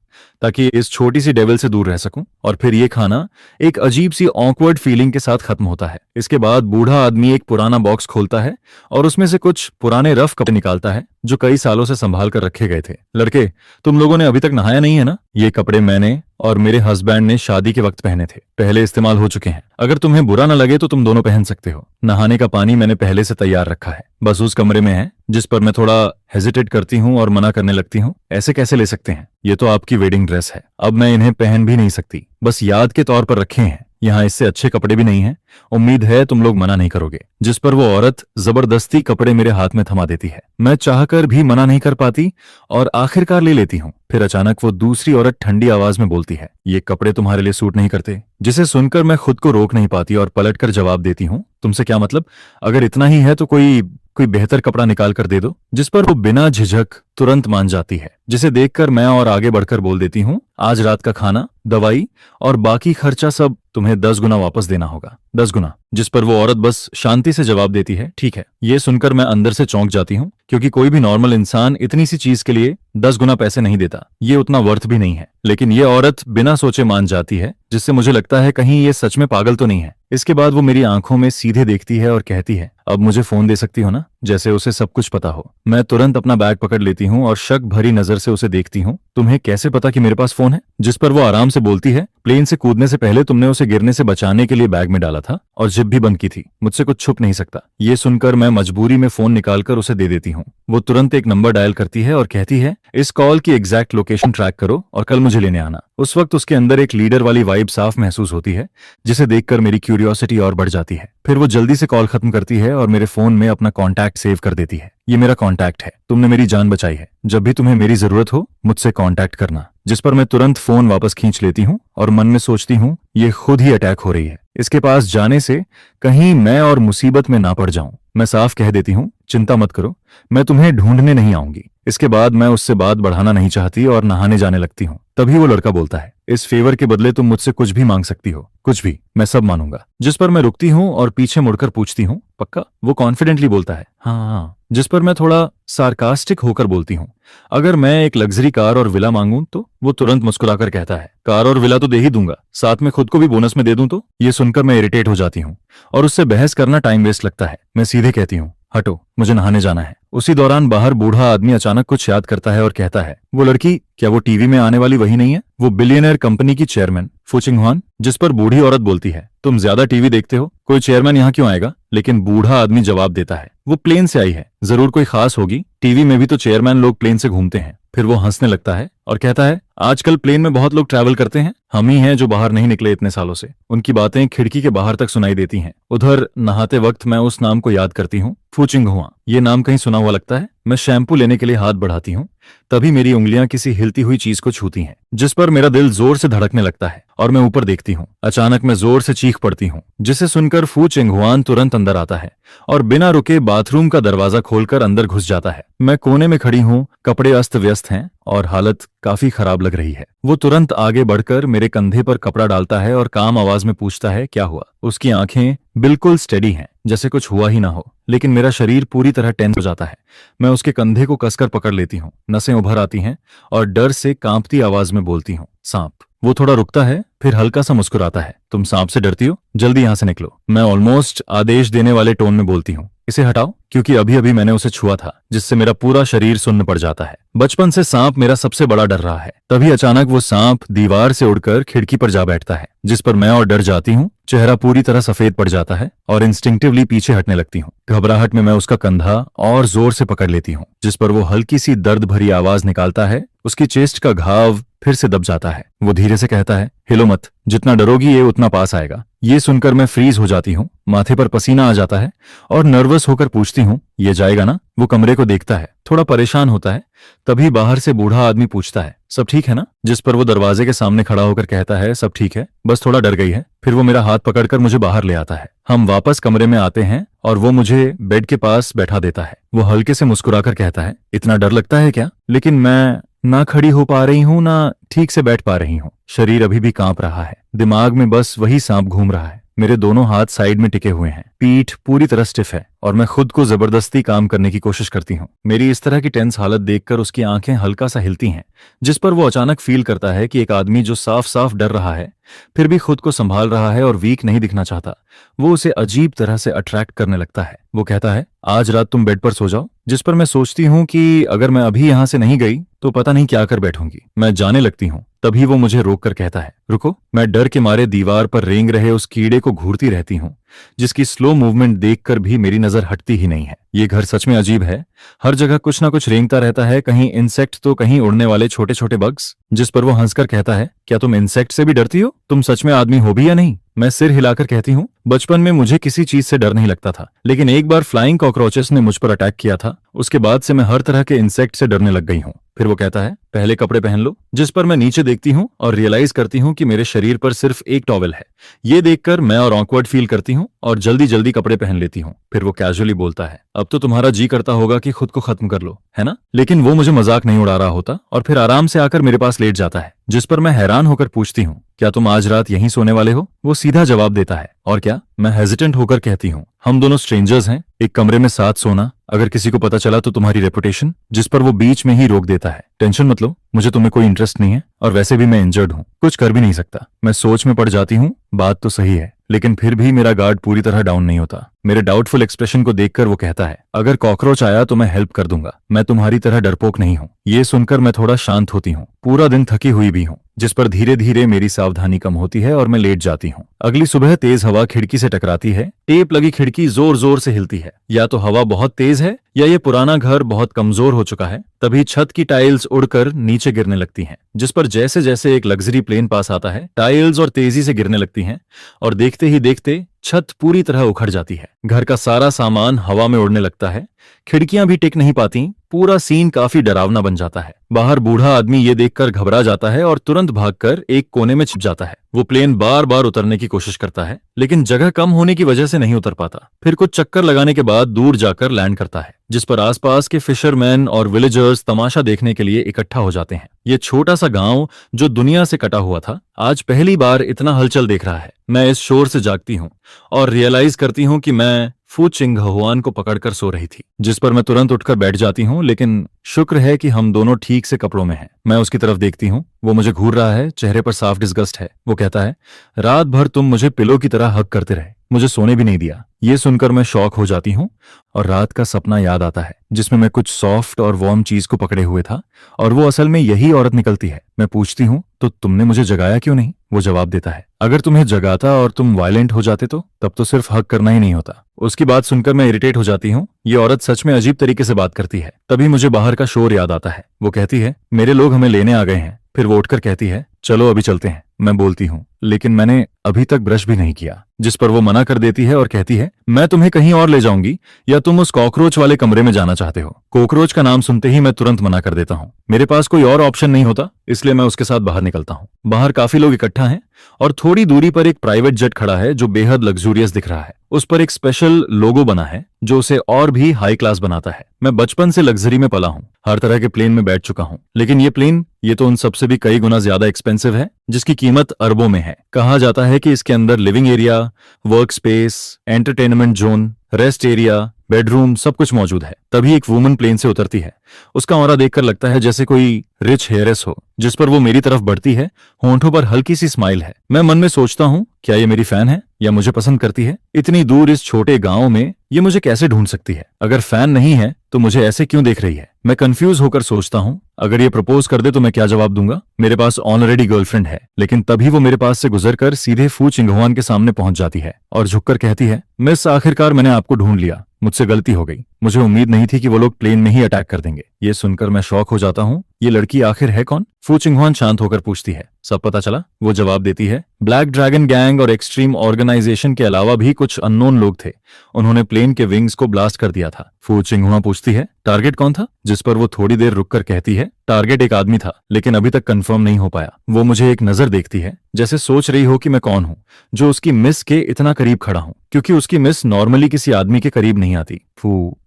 ताकि इस छोटी सी डेविल से दूर रह सकूं। और फिर ये खाना एक अजीब सी ऑकवर्ड फीलिंग के साथ खत्म होता है। इसके बाद बूढ़ा आदमी एक पुराना बॉक्स खोलता है और उसमें से कुछ पुराने रफ कपड़े निकालता है जो कई सालों से संभाल कर रखे गए थे। लड़के, तुम लोगों ने अभी तक नहाया नहीं है ना? ये कपड़े मैंने और मेरे हस्बैंड ने शादी के वक्त पहने थे, पहले इस्तेमाल हो चुके हैं। अगर तुम्हें बुरा ना लगे तो तुम दोनों पहन सकते हो। नहाने का पानी मैंने पहले से तैयार रखा है, बस उस कमरे में है। जिस पर मैं थोड़ा हेजिटेट करती हूँ और मना करने लगती हूँ। ऐसे कैसे ले सकते हैं? ये तो आपकी वेडिंग ड्रेस है, अब मैं इन्हें पहन भी नहीं सकती, बस याद के तौर पर रखे हैं। यहाँ इससे अच्छे कपड़े भी नहीं हैं, उम्मीद है तुम लोग मना नहीं करोगे। जिस पर वो औरत जबरदस्ती कपड़े मेरे हाथ में थमा देती है। मैं चाहकर भी मना नहीं कर पाती और आखिरकार ले लेती हूँ। फिर अचानक वो दूसरी औरत ठंडी आवाज में बोलती है, ये कपड़े तुम्हारे लिए सूट नहीं करते। जिसे सुनकर मैं खुद को रोक नहीं पाती और पलटकर जवाब देती हूँ, तुमसे क्या मतलब? अगर इतना ही है तो कोई कोई बेहतर कपड़ा निकाल कर दे दो। जिस पर वो बिना झिझक तुरंत मान जाती है, जिसे देखकर मैं और आगे बढ़कर बोल देती हूँ, आज रात का खाना, दवाई और बाकी खर्चा सब तुम्हें 10 गुना वापस देना होगा। 10 गुना। जिस पर वो औरत बस शांति से जवाब देती है, ठीक है। ये सुनकर मैं अंदर से चौंक जाती हूँ, क्योंकि कोई भी नॉर्मल इंसान इतनी सी चीज के लिए 10 गुना पैसे नहीं देता। ये उतना वर्थ भी नहीं है। लेकिन ये औरत बिना सोचे मान जाती है, जिससे मुझे लगता है कहीं ये सच में पागल तो नहीं है। इसके बाद वो मेरी आंखों में सीधे देखती है और कहती है, अब मुझे फोन दे सकती हो ना? जैसे उसे सब कुछ पता हो। मैं तुरंत अपना बैग पकड़ लेती हूँ और शक भरी नजर से उसे देखती हूँ। तुम्हें कैसे पता कि मेरे पास फोन है? जिस पर वो आराम से बोलती है, प्लेन से कूदने से पहले तुमने उसे गिरने से बचाने के लिए बैग में डाला था और जिप भी बंद की थी। मुझसे कुछ छुप नहीं सकता। ये सुनकर मैं मजबूरी में फोन निकालकर उसे दे देती हूँ। वो तुरंत एक नंबर डायल करती है और कहती है, इस कॉल की एग्जैक्ट लोकेशन ट्रैक करो और कल मुझे लेने आना। उस वक्त उसके अंदर एक लीडर वाली वाइब साफ महसूस होती है, जिसे देखकर मेरी क्यूरियोसिटी और बढ़ जाती है। फिर वो जल्दी से कॉल खत्म करती है और मेरे फोन में अपना कॉन्टैक्ट सेव कर देती है। ये मेरा कॉन्टैक्ट है, तुमने मेरी जान बचाई है, जब भी तुम्हें मेरी जरूरत हो मुझसे कॉन्टैक्ट करना। जिस पर मैं तुरंत फोन वापस खींच लेती हूँ और मन में सोचती हूँ, ये खुद ही अटैक हो रही है। इसके पास जाने से कहीं मैं और मुसीबत में ना पड़ जाऊं। मैं साफ कह देती हूँ, चिंता मत करो, मैं तुम्हें ढूंढने नहीं आऊंगी। इसके बाद मैं उससे बात बढ़ाना नहीं चाहती और नहाने जाने लगती हूँ। तभी वो लड़का बोलता है, इस फेवर के बदले तुम मुझसे कुछ भी मांग सकती हो, कुछ भी, मैं सब मानूंगा। जिस पर मैं रुकती हूँ और पीछे मुड़कर पूछती हूँ, पक्का? वो कॉन्फिडेंटली बोलता है, हाँ। जिस पर मैं थोड़ा सार्कास्टिक होकर बोलती हूँ, अगर मैं एक लग्जरी कार और विला मांगूं तो? वो तुरंत मुस्कुराकर कहता है, कार और विला तो दे ही दूंगा, साथ में खुद को भी बोनस में दे दूं तो? ये सुनकर मैं इरिटेट हो जाती हूँ और उससे बहस करना टाइम वेस्ट लगता है। मैं सीधे कहती हूँ, हटो, मुझे नहाने जाना है। उसी दौरान बाहर बूढ़ा आदमी अचानक कुछ याद करता है और कहता है, वो लड़की, क्या वो टीवी में आने वाली वही नहीं है? वो बिलियनर कंपनी की चेयरमैन फू चिंगहुआन? जिस पर बूढ़ी औरत बोलती है, तुम ज्यादा टीवी देखते हो, कोई चेयरमैन यहाँ क्यों आएगा? लेकिन बूढ़ा आदमी जवाब देता है, वो प्लेन से आई है, जरूर कोई खास होगी, टीवी में भी तो चेयरमैन लोग प्लेन से घूमते हैं। फिर वो हंसने लगता है और कहता है, आजकल प्लेन में बहुत लोग ट्रैवल करते हैं, हम ही हैं जो बाहर नहीं निकले इतने सालों से। उनकी बातें खिड़की के बाहर तक सुनाई देती हैं। उधर नहाते वक्त मैं उस नाम को याद करती हूँ, फू चिंगहुआ। ये नाम कहीं सुना हुआ लगता है। मैं शैम्पू लेने के लिए हाथ बढ़ाती हूँ, तभी मेरी उंगलियां किसी हिलती हुई चीज को छूती हैं, जिस पर मेरा दिल जोर से धड़कने लगता है और मैं ऊपर देखती हूँ। अचानक मैं जोर से चीख पड़ती हूँ, जिसे सुनकर फू चिंगहुआन तुरंत अंदर आता है और बिना रुके बाथरूम का दरवाजा खोलकर अंदर घुस जाता है। मैं कोने में खड़ी हूँ, कपड़े अस्त व्यस्त हैं और हालत काफी खराब लग रही है। वो तुरंत आगे बढ़कर मेरे कंधे पर कपड़ा डालता है और काम आवाज में पूछता है, क्या हुआ? उसकी आंखें बिल्कुल स्टेडी हैं, जैसे कुछ हुआ ही ना हो, लेकिन मेरा शरीर पूरी तरह टेंस हो जाता है। मैं उसके कंधे को कसकर पकड़ लेती हूँ, नसें उभर आती हैं और डर से कांपती आवाज में बोलती हूँ, सांप। वो थोड़ा रुकता है, फिर हल्का सा मुस्कुराता है, तुम सांप से डरती हो? जल्दी यहां से निकलो। मैं ऑलमोस्ट आदेश देने वाले टोन में बोलती हूँ, इसे हटाओ, क्योंकि अभी अभी मैंने उसे छुआ था, जिससे मेरा पूरा शरीर सुन्न पड़ जाता है। बचपन से सांप मेरा सबसे बड़ा डर रहा है। तभी अचानक वो सांप दीवार से उड़कर खिड़की पर जा बैठता है, जिस पर मैं और डर जाती हूँ। चेहरा पूरी तरह सफेद पड़ जाता है और इंस्टिंक्टिवली पीछे हटने लगती हूँ। घबराहट में मैं उसका कंधा और जोर से पकड़ लेती हूँ, जिस पर वो हल्की सी दर्द भरी आवाज निकालता है। उसकी चेस्ट का घाव फिर से दब जाता है। वो धीरे से कहता है, हिलो मत, जितना डरोगी ये उतना पास आएगा। ये सुनकर मैं फ्रीज हो जाती हूँ, माथे पर पसीना आ जाता है और नर्वस होकर पूछती हूँ, ये जाएगा ना? वो कमरे को देखता है, थोड़ा परेशान होता है। तभी बाहर से बूढ़ा आदमी पूछता है, सब ठीक है ना? जिस पर वो दरवाजे के सामने खड़ा होकर कहता है, सब ठीक है, बस थोड़ा डर गई है। फिर वो मेरा हाथ पकड़कर मुझे बाहर ले आता है। हम वापस कमरे में आते हैं और वो मुझे बेड के पास बैठा देता है। वो हल्के से मुस्कुराकर कहता है, इतना डर लगता है क्या? लेकिन मैं ना खड़ी हो पा रही हूँ ना ठीक से बैठ पा रही हूँ। शरीर अभी भी कांप रहा है, दिमाग में बस वही सांप घूम रहा है। मेरे दोनों हाथ साइड में टिके हुए हैं। पीठ पूरी तरह स्टिफ है और मैं खुद को जबरदस्ती काम करने की कोशिश करती हूँ। मेरी इस तरह की टेंस हालत देखकर उसकी आंखें हल्का सा हिलती हैं, जिस पर वो अचानक फील करता है कि एक आदमी जो साफ साफ डर रहा है फिर भी खुद को संभाल रहा है और वीक नहीं दिखना चाहता, वो उसे अजीब तरह से अट्रैक्ट करने लगता है। वो कहता है, आज रात तुम बेड पर सो जाओ, जिस पर मैं सोचती हूँ कि अगर मैं अभी यहां से नहीं गई तो पता नहीं क्या कर बैठूंगी। मैं जाने लगती हूँ, तभी वो मुझे रोक कर कहता है, रुको। मैं डर के मारे दीवार पर रेंग रहे उस कीड़े को घूरती रहती हूँ, जिसकी स्लो मूवमेंट देखकर भी मेरी नजर हटती ही नहीं है। ये घर सच में अजीब है, हर जगह कुछ ना कुछ रेंगता रहता है, कहीं इंसेक्ट तो कहीं उड़ने वाले छोटे छोटे बग्स। जिस पर वो हंसकर कहता है, क्या तुम इंसेक्ट से भी डरती हो? तुम सच में आदमी हो भी या नहीं? मैं सिर हिलाकर कहती हूँ, बचपन में मुझे किसी चीज से डर नहीं लगता था, लेकिन एक बार फ्लाइंग कॉकरोचेस ने मुझ पर अटैक किया था, उसके बाद से मैं हर तरह के इंसेक्ट से डरने लग गई हूँ। फिर वो कहता है, पहले कपड़े पहन लो। जिस पर मैं नीचे देखती हूँ और रियलाइज करती हूँ कि मेरे शरीर पर सिर्फ एक टॉवेल है। ये देखकर मैं और ऑकवर्ड फील करती हूँ और जल्दी जल्दी कपड़े पहन लेती हूँ। फिर वो कैजुअली बोलता है, अब तो तुम्हारा जी करता होगा कि खुद को खत्म कर लो, है ना? लेकिन वो मुझे मजाक नहीं उड़ा रहा होता और फिर आराम से आकर मेरे पास लेट जाता है। जिस पर मैं हैरान होकर पूछती हूँ, क्या तुम आज रात यहीं सोने वाले हो? वो सीधा जवाब देता है, और क्या? मैं हेजिटेंट होकर कहती हूँ, हम दोनों स्ट्रेंजर्स हैं, एक कमरे में साथ सोना, अगर किसी को पता चला तो तुम्हारी रेपुटेशन। जिस पर वो बीच में ही रोक देता है, टेंशन मत लो, मुझे तुम्हें कोई इंटरेस्ट नहीं है और वैसे भी मैं इंजर्ड हूँ, कुछ कर भी नहीं सकता। मैं सोच में पड़ जाती हूँ, बात तो सही है, लेकिन फिर भी मेरा गार्ड पूरी तरह डाउन नहीं होता। मेरे डाउटफुल एक्सप्रेशन को देखकर वो कहता है, अगर कॉकरोच आया तो मैं हेल्प कर दूंगा, मैं तुम्हारी तरह डरपोक नहीं हूँ। ये सुनकर मैं थोड़ा शांत होती हूँ, पूरा दिन थकी हुई भी हूँ, जिस पर धीरे धीरे मेरी सावधानी कम होती है और मैं लेट जाती हूँ। अगली सुबह तेज हवा खिड़की से टकराती है, टेप लगी खिड़की जोर जोर से हिलती है। या तो हवा बहुत तेज है या ये पुराना घर बहुत कमजोर हो चुका है। तभी छत की टाइल्स उड़कर नीचे गिरने लगती हैं, जिस पर जैसे जैसे एक लग्जरी प्लेन पास आता है, टाइल्स और तेजी से गिरने लगती हैं और देखते ही देखते छत पूरी तरह उखड़ जाती है। घर का सारा सामान हवा में उड़ने लगता है, खिड़कियां भी टिक नहीं पाती। पूरा सीन काफी डरावना बन जाता है। बाहर बूढ़ा आदमी ये देखकर घबरा जाता है और तुरंत भागकर एक कोने में छिप जाता है। वो प्लेन बार बार उतरने की कोशिश करता है, लेकिन जगह कम होने की वजह से नहीं उतर पाता। फिर कुछ चक्कर लगाने के बाद दूर जाकर लैंड करता है, जिस पर आसपास के फिशरमैन और विलेजर्स तमाशा देखने के लिए इकट्ठा हो जाते हैं। ये छोटा सा गांव जो दुनिया से कटा हुआ था, आज पहली बार इतना हलचल देख रहा है। मैं इस शोर से जागती हूँ और रियलाइज करती हूँ कि मैं फू चिंगहुआन को पकड़कर सो रही थी, जिस पर मैं तुरंत उठकर बैठ जाती हूँ, लेकिन शुक्र है कि हम दोनों ठीक से कपड़ों में हैं। मैं उसकी तरफ देखती हूँ, वो मुझे घूर रहा है, चेहरे पर साफ डिस्गस्ट है। वो कहता है, रात भर तुम मुझे पिलो की तरह हग करते रहे, मुझे सोने भी नहीं दिया। ये सुनकर मैं शॉक हो जाती हूँ और रात का सपना याद आता है, जिसमें मैं कुछ सॉफ्ट और वार्म चीज को पकड़े हुए था और वो असल में यही औरत निकलती है। मैं पूछती हूँ, तो तुमने मुझे जगाया क्यों नहीं? वो जवाब देता है, अगर तुम्हें जगाता और तुम वायलेंट हो जाते तो तब तो सिर्फ हक करना ही नहीं होता। उसकी बात सुनकर मैं इरिटेट हो जाती हूँ। ये औरत सच में अजीब तरीके से बात करती है। तभी मुझे बाहर का शोर याद आता है। वो कहती है, मेरे लोग हमें लेने आ गए हैं। फिर वो उठकर कहती है, चलो अभी चलते हैं। मैं बोलती हूँ, लेकिन मैंने अभी तक ब्रश भी नहीं किया। जिस पर वो मना कर देती है और कहती है, मैं तुम्हें कहीं और ले जाऊंगी या तुम उस कॉकरोच वाले कमरे में जाना चाहते हो? कॉकरोच का नाम सुनते ही मैं तुरंत मना कर देता हूँ। मेरे पास कोई और ऑप्शन नहीं होता, इसलिए मैं उसके साथ बाहर निकलता हूँ। बाहर काफी लोग इकट्ठा हैं और थोड़ी दूरी पर एक प्राइवेट जेट खड़ा है जो बेहद लग्जूरियस दिख रहा है। उस पर एक स्पेशल लोगो बना है जो उसे और भी हाई क्लास बनाता है। मैं बचपन से लग्जरी में पला हूँ, हर तरह के प्लेन में बैठ चुका हूँ, लेकिन ये प्लेन ये तो उन सबसे भी कई गुना ज्यादा एक्सपेंसिव है, जिसकी कीमत अरबों में है। कहा जाता है कि इसके अंदर living area, work space, entertainment zone, rest area, bedroom सब कुछ मौजूद है। तभी एक वुमन प्लेन से उतरती है। उसका ऑरा देखकर लगता है जैसे कोई रिच हेयरेस हो, जिस पर वो मेरी तरफ बढ़ती है। होंठों पर हल्की सी स्माइल है। मैं मन में सोचता हूँ, क्या ये मेरी फैन है या मुझे पसंद करती है? इतनी दूर इस छोटे गांव में ये मुझे कैसे ढूंढ सकती है? अगर फैन नहीं है तो मुझे ऐसे क्यों देख रही है? मैं कंफ्यूज होकर सोचता हूँ, अगर ये प्रपोज कर दे तो मैं क्या जवाब दूंगा? मेरे पास ऑलरेडी गर्लफ्रेंड है। लेकिन तभी वो मेरे पास से गुजरकर सीधे फू चिंगहुआन के सामने पहुंच जाती है और झुककर कहती है, मिस, आखिरकार मैंने आपको ढूंढ लिया, मुझसे गलती हो गई। मुझे उम्मीद नहीं थी कि वो लोग प्लेन में ही अटैक कर देंगे। ये सुनकर मैं शॉक हो जाता हूँ। ये लड़की आखिर है कौन? फू चिंगहुआन शांत होकर पूछती है, सब पता चला? वो जवाब देती है, ब्लैक ड्रैगन गैंग और एक्सट्रीम ऑर्गेनाइजेशन के अलावा भी कुछ अननोन लोग थे, उन्होंने प्लेन के विंग्स को ब्लास्ट कर दिया था। फू चिंगहुआ पूछती है, टारगेट कौन था? जिस पर वो थोड़ी देर रुककर कहती है, टारगेट एक आदमी था, लेकिन अभी तक कंफर्म नहीं हो पाया। वो मुझे एक नजर देखती है, जैसे सोच रही हो कि मैं कौन हूँ जो उसकी मिस के इतना करीब खड़ा हूँ, क्योंकि उसकी मिस नॉर्मली किसी आदमी के करीब नहीं आती।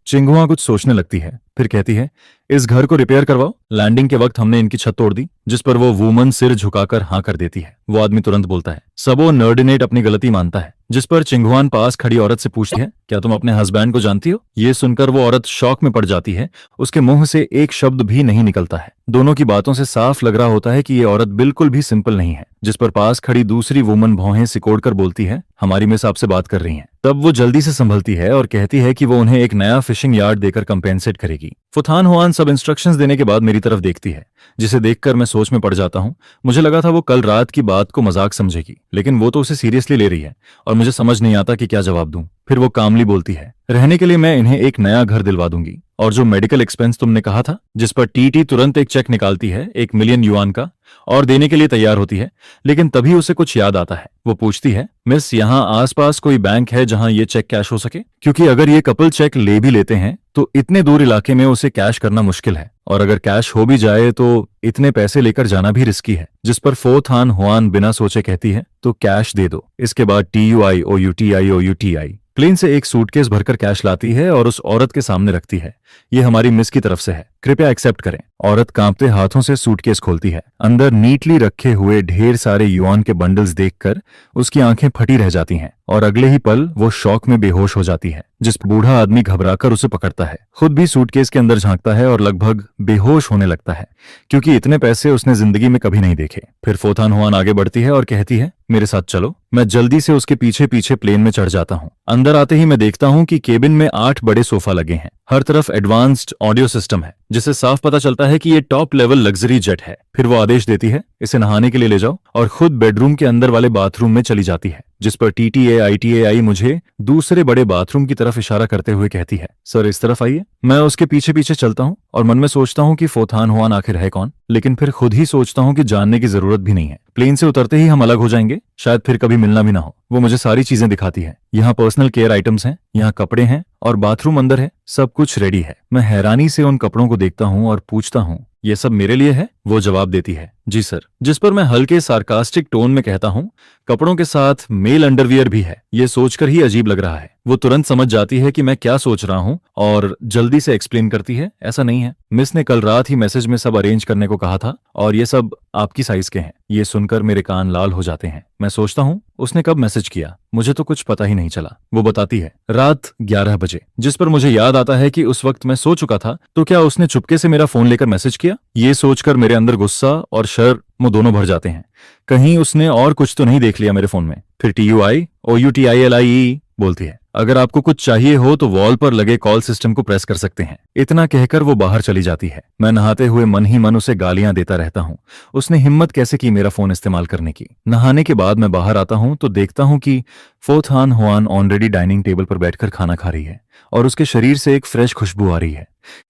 चिंगुआ कुछ सोचने लगती है, फिर कहती है, इस घर को रिपेयर करवाओ। लैंडिंग के वक्त हमने इनकी छत तोड़ दी। जिस पर वो वूमन सिर झुकाकर हाँ कर देती है। वो आदमी तुरंत बोलता है, सबो नर्डिनेट अपनी गलती मानता है। जिस पर चिंगुआन पास खड़ी औरत से पूछती है, क्या तुम अपने हस्बैंड को जानती हो? ये सुनकर वो औरत शॉक में पड़ जाती है। उसके मुंह से एक शब्द भी नहीं निकलता है। दोनों की बातों से साफ लग रहा होता है कि ये औरत बिल्कुल भी सिंपल नहीं है। जिस पर पास खड़ी दूसरी वुमन भौहें सिकोड़कर बोलती है, हमारी मिस आपसे बात कर रही हैं। तब वो जल्दी से संभलती है और कहती है कि वो उन्हें एक नया फिशिंग यार्ड देकर कंपेंसेट करेगी। फुथान हुआन सब इंस्ट्रक्शंस देने के बाद मेरी तरफ देखती है, जिसे देखकर मैं सोच में पड़ जाता हूँ। मुझे लगा था वो कल रात की बात को मजाक समझेगी, लेकिन वो तो उसे सीरियसली ले रही है और मुझे समझ नहीं आता कि क्या जवाब दूं। फिर वो कामली बोलती है, रहने के लिए मैं इन्हें एक नया घर दिलवा दूंगी, और जो मेडिकल एक्सपेंस तुमने कहा था। जिस पर टीटी तुरंत एक चेक निकालती है 1 मिलियन युआन का और देने के लिए तैयार होती है। लेकिन तभी उसे कुछ याद आता है। वो पूछती है, मिस यहाँ आसपास कोई बैंक है जहां ये चेक कैश हो सके? क्योंकि अगर ये कपल चेक ले भी लेते हैं तो इतने दूर इलाके में उसे कैश करना मुश्किल है, और अगर कैश हो भी जाए तो इतने पैसे लेकर जाना भी रिस्की है। जिस पर फोथान हुआन बिना सोचे कहती है, तो कैश दे दो। इसके बाद TUIOUTIOUTI प्लेन से एक सूटकेस भरकर कैश लाती है और उस औरत के सामने रखती है। ये हमारी मिस की तरफ से है, कृपया एक्सेप्ट करें। औरत कांपते हाथों से सूटकेस खोलती है। अंदर नीटली रखे हुए ढेर सारे युआन के बंडल्स देखकर उसकी आंखें फटी रह जाती हैं और अगले ही पल वो शॉक में बेहोश हो जाती है। जिस बूढ़ा आदमी घबराकर उसे पकड़ता है, खुद भी सूटकेस के अंदर झांकता है और लगभग बेहोश होने लगता है, क्योंकि इतने पैसे उसने जिंदगी में कभी नहीं देखे। फिर फोथान हुआन आगे बढ़ती है और कहती है, मेरे साथ चलो। मैं जल्दी से उसके पीछे पीछे प्लेन में चढ़ जाता हूँ। अंदर आते ही मैं देखता हूँ कि केबिन में 8 बड़े सोफा लगे हैं। हर तरफ एडवांस्ड ऑडियो सिस्टम है, जिससे साफ पता चलता है कि ये टॉप लेवल लग्जरी जेट है। फिर वो आदेश देती है, इसे नहाने के लिए ले जाओ, और खुद बेडरूम के अंदर वाले बाथरूम में चली जाती है। जिस पर TTAITAI मुझे दूसरे बड़े बाथरूम की तरफ इशारा करते हुए कहती है, सर इस तरफ आइए। मैं उसके पीछे पीछे चलता हूँ और मन में सोचता हूँ कि फोथान हुआन आखिर है कौन, लेकिन फिर खुद ही सोचता हूँ कि जानने की जरूरत भी नहीं है। प्लेन से उतरते ही हम अलग हो जाएंगे, शायद फिर कभी मिलना भी ना हो। वो मुझे सारी चीजें दिखाती है। यहाँ पर्सनल केयर आइटम्स हैं, यहाँ कपड़े हैं और बाथरूम अंदर है, सब कुछ रेडी है। मैं हैरानी से उन कपड़ों को देखता हूँ और पूछता हूँ, ये सब मेरे लिए है? वो जवाब देती है, जी सर। जिस पर मैं हल्के सार्कास्टिक टोन में कहता हूँ, कपड़ों के साथ मेल अंडरवियर भी है। ये सोचकर ही अजीब लग रहा है। वो तुरंत समझ जाती है कि मैं क्या सोच रहा हूँ और जल्दी से एक्सप्लेन करती है, ऐसा नहीं है, मिस ने कल रात ही मैसेज में सब अरेंज करने को कहा था और ये सब आपकी साइज के हैं। ये सुनकर मेरे कान लाल हो जाते हैं। मैं सोचता हूँ, उसने कब मैसेज किया? मुझे तो कुछ पता ही नहीं चला। वो बताती है, रात 11 बजे। जिस पर मुझे याद आता है कि उस वक्त मैं सो चुका था, तो क्या उसने चुपके से मेरा फोन लेकर मैसेज किया? ये सोचकर मेरे अंदर गुस्सा और शर्म दोनों भर जाते हैं। कहीं उसने और कुछ तो नहीं देख लिया मेरे फोन में। फिर TUIOUTILIE बोलती है, अगर आपको कुछ चाहिए हो तो वॉल पर लगे कॉल सिस्टम को प्रेस कर सकते हैं। इतना कहकर वो बाहर चली जाती है। मैं नहाते हुए मन ही मन उसे गालियां देता रहता हूँ। उसने हिम्मत कैसे की मेरा फोन इस्तेमाल करने की। नहाने के बाद मैं बाहर आता हूँ तो देखता हूँ कि फोथान हुआन ऑलरेडी डाइनिंग टेबल पर बैठकर खाना खा रही है और उसके शरीर से एक फ्रेश खुशबू आ रही है।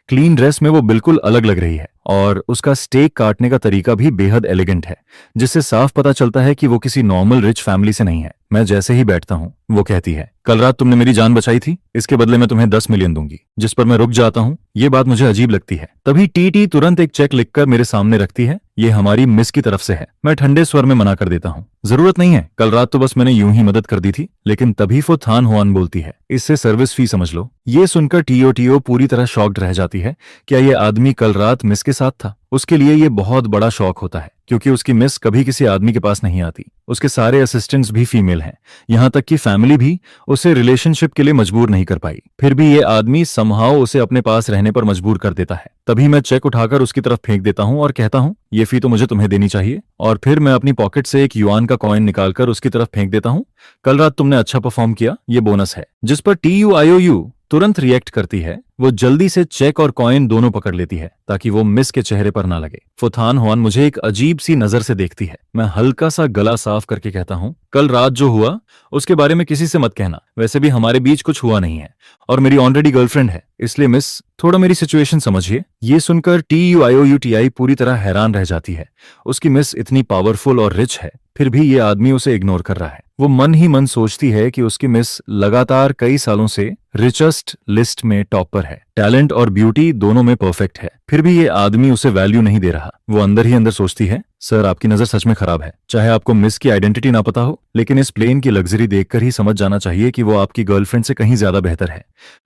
क्लीन ड्रेस में वो बिल्कुल अलग लग रही है और उसका स्टेक काटने का तरीका भी बेहद एलिगेंट है, जिससे साफ पता चलता है कि वो किसी नॉर्मल रिच फैमिली से नहीं है। मैं जैसे ही बैठता हूँ, वो कहती है, कल रात तुमने मेरी जान बचाई थी, इसके बदले मैं तुम्हें 10 मिलियन दूंगी। जिस पर मैं रुक जाता हूँ। ये बात मुझे अजीब लगती है। तभी TT तुरंत एक चेक लिखकर मेरे सामने रखती है। ये हमारी मिस की तरफ से है। मैं ठंडे स्वर में मना कर देता हूँ, जरूरत नहीं है, कल रात तो बस मैंने यूं ही मदद कर दी थी। लेकिन तभी फोथान हुआन बोलती है, इससे सर्विस फी समझ लो। ये सुनकर TOTO पूरी तरह शॉक्ड रह जाती है। क्या ये आदमी कल रात मिस के साथ था? उसके लिए ये बहुत बड़ा शौक होता है, क्योंकि उसकी मिस कभी किसी आदमी के पास नहीं आती। उसके सारे असिस्टेंट्स भी फीमेल हैं, यहाँ तक कि फैमिली भी उसे रिलेशनशिप के लिए मजबूर नहीं कर पाई। फिर भी ये आदमी समहाउ उसे अपने पास रहने पर मजबूर कर देता है। तभी मैं चेक उठाकर उसकी तरफ फेंक देता हूँ और कहता हूँ, ये फी तो मुझे तुम्हें देनी चाहिए। और फिर मैं अपनी पॉकेट से एक युआन का कॉइन निकालकर उसकी तरफ फेंक देता हूँ। कल रात तुमने अच्छा परफॉर्म किया, ये बोनस है। जिस पर TUIOU तुरंत रिएक्ट करती है। वो जल्दी से चेक और कॉइन दोनों पकड़ लेती है ताकि वो मिस के चेहरे पर ना लगे। फोथान हुआन मुझे एक अजीब सी नजर से देखती है। मैं हल्का सा गला साफ करके कहता हूँ, कल रात जो हुआ उसके बारे में किसी से मत कहना। वैसे भी हमारे बीच कुछ हुआ नहीं है और मेरी ऑलरेडी गर्लफ्रेंड है, इसलिए मिस थोड़ा मेरी सिचुएशन समझिए। ये सुनकर TUIOUTI पूरी तरह हैरान रह जाती है। उसकी मिस इतनी पावरफुल और रिच है, फिर भी ये आदमी उसे इग्नोर कर रहा है। वो मन ही मन सोचती है कि उसकी मिस लगातार कई सालों से रिचेस्ट लिस्ट में टॉप पर है। टैलेंट और ब्यूटी दोनों में परफेक्ट है, फिर भी ये आदमी उसे वैल्यू नहीं दे रहा। वो अंदर ही अंदर सोचती है, सर आपकी नजर सच में खराब है। चाहे आपको मिस की आइडेंटिटी ना पता हो, लेकिन इस प्लेन की लग्जरी देखकर ही समझ जाना चाहिए कि वो आपकी गर्लफ्रेंड से कहीं ज्यादा बेहतर है।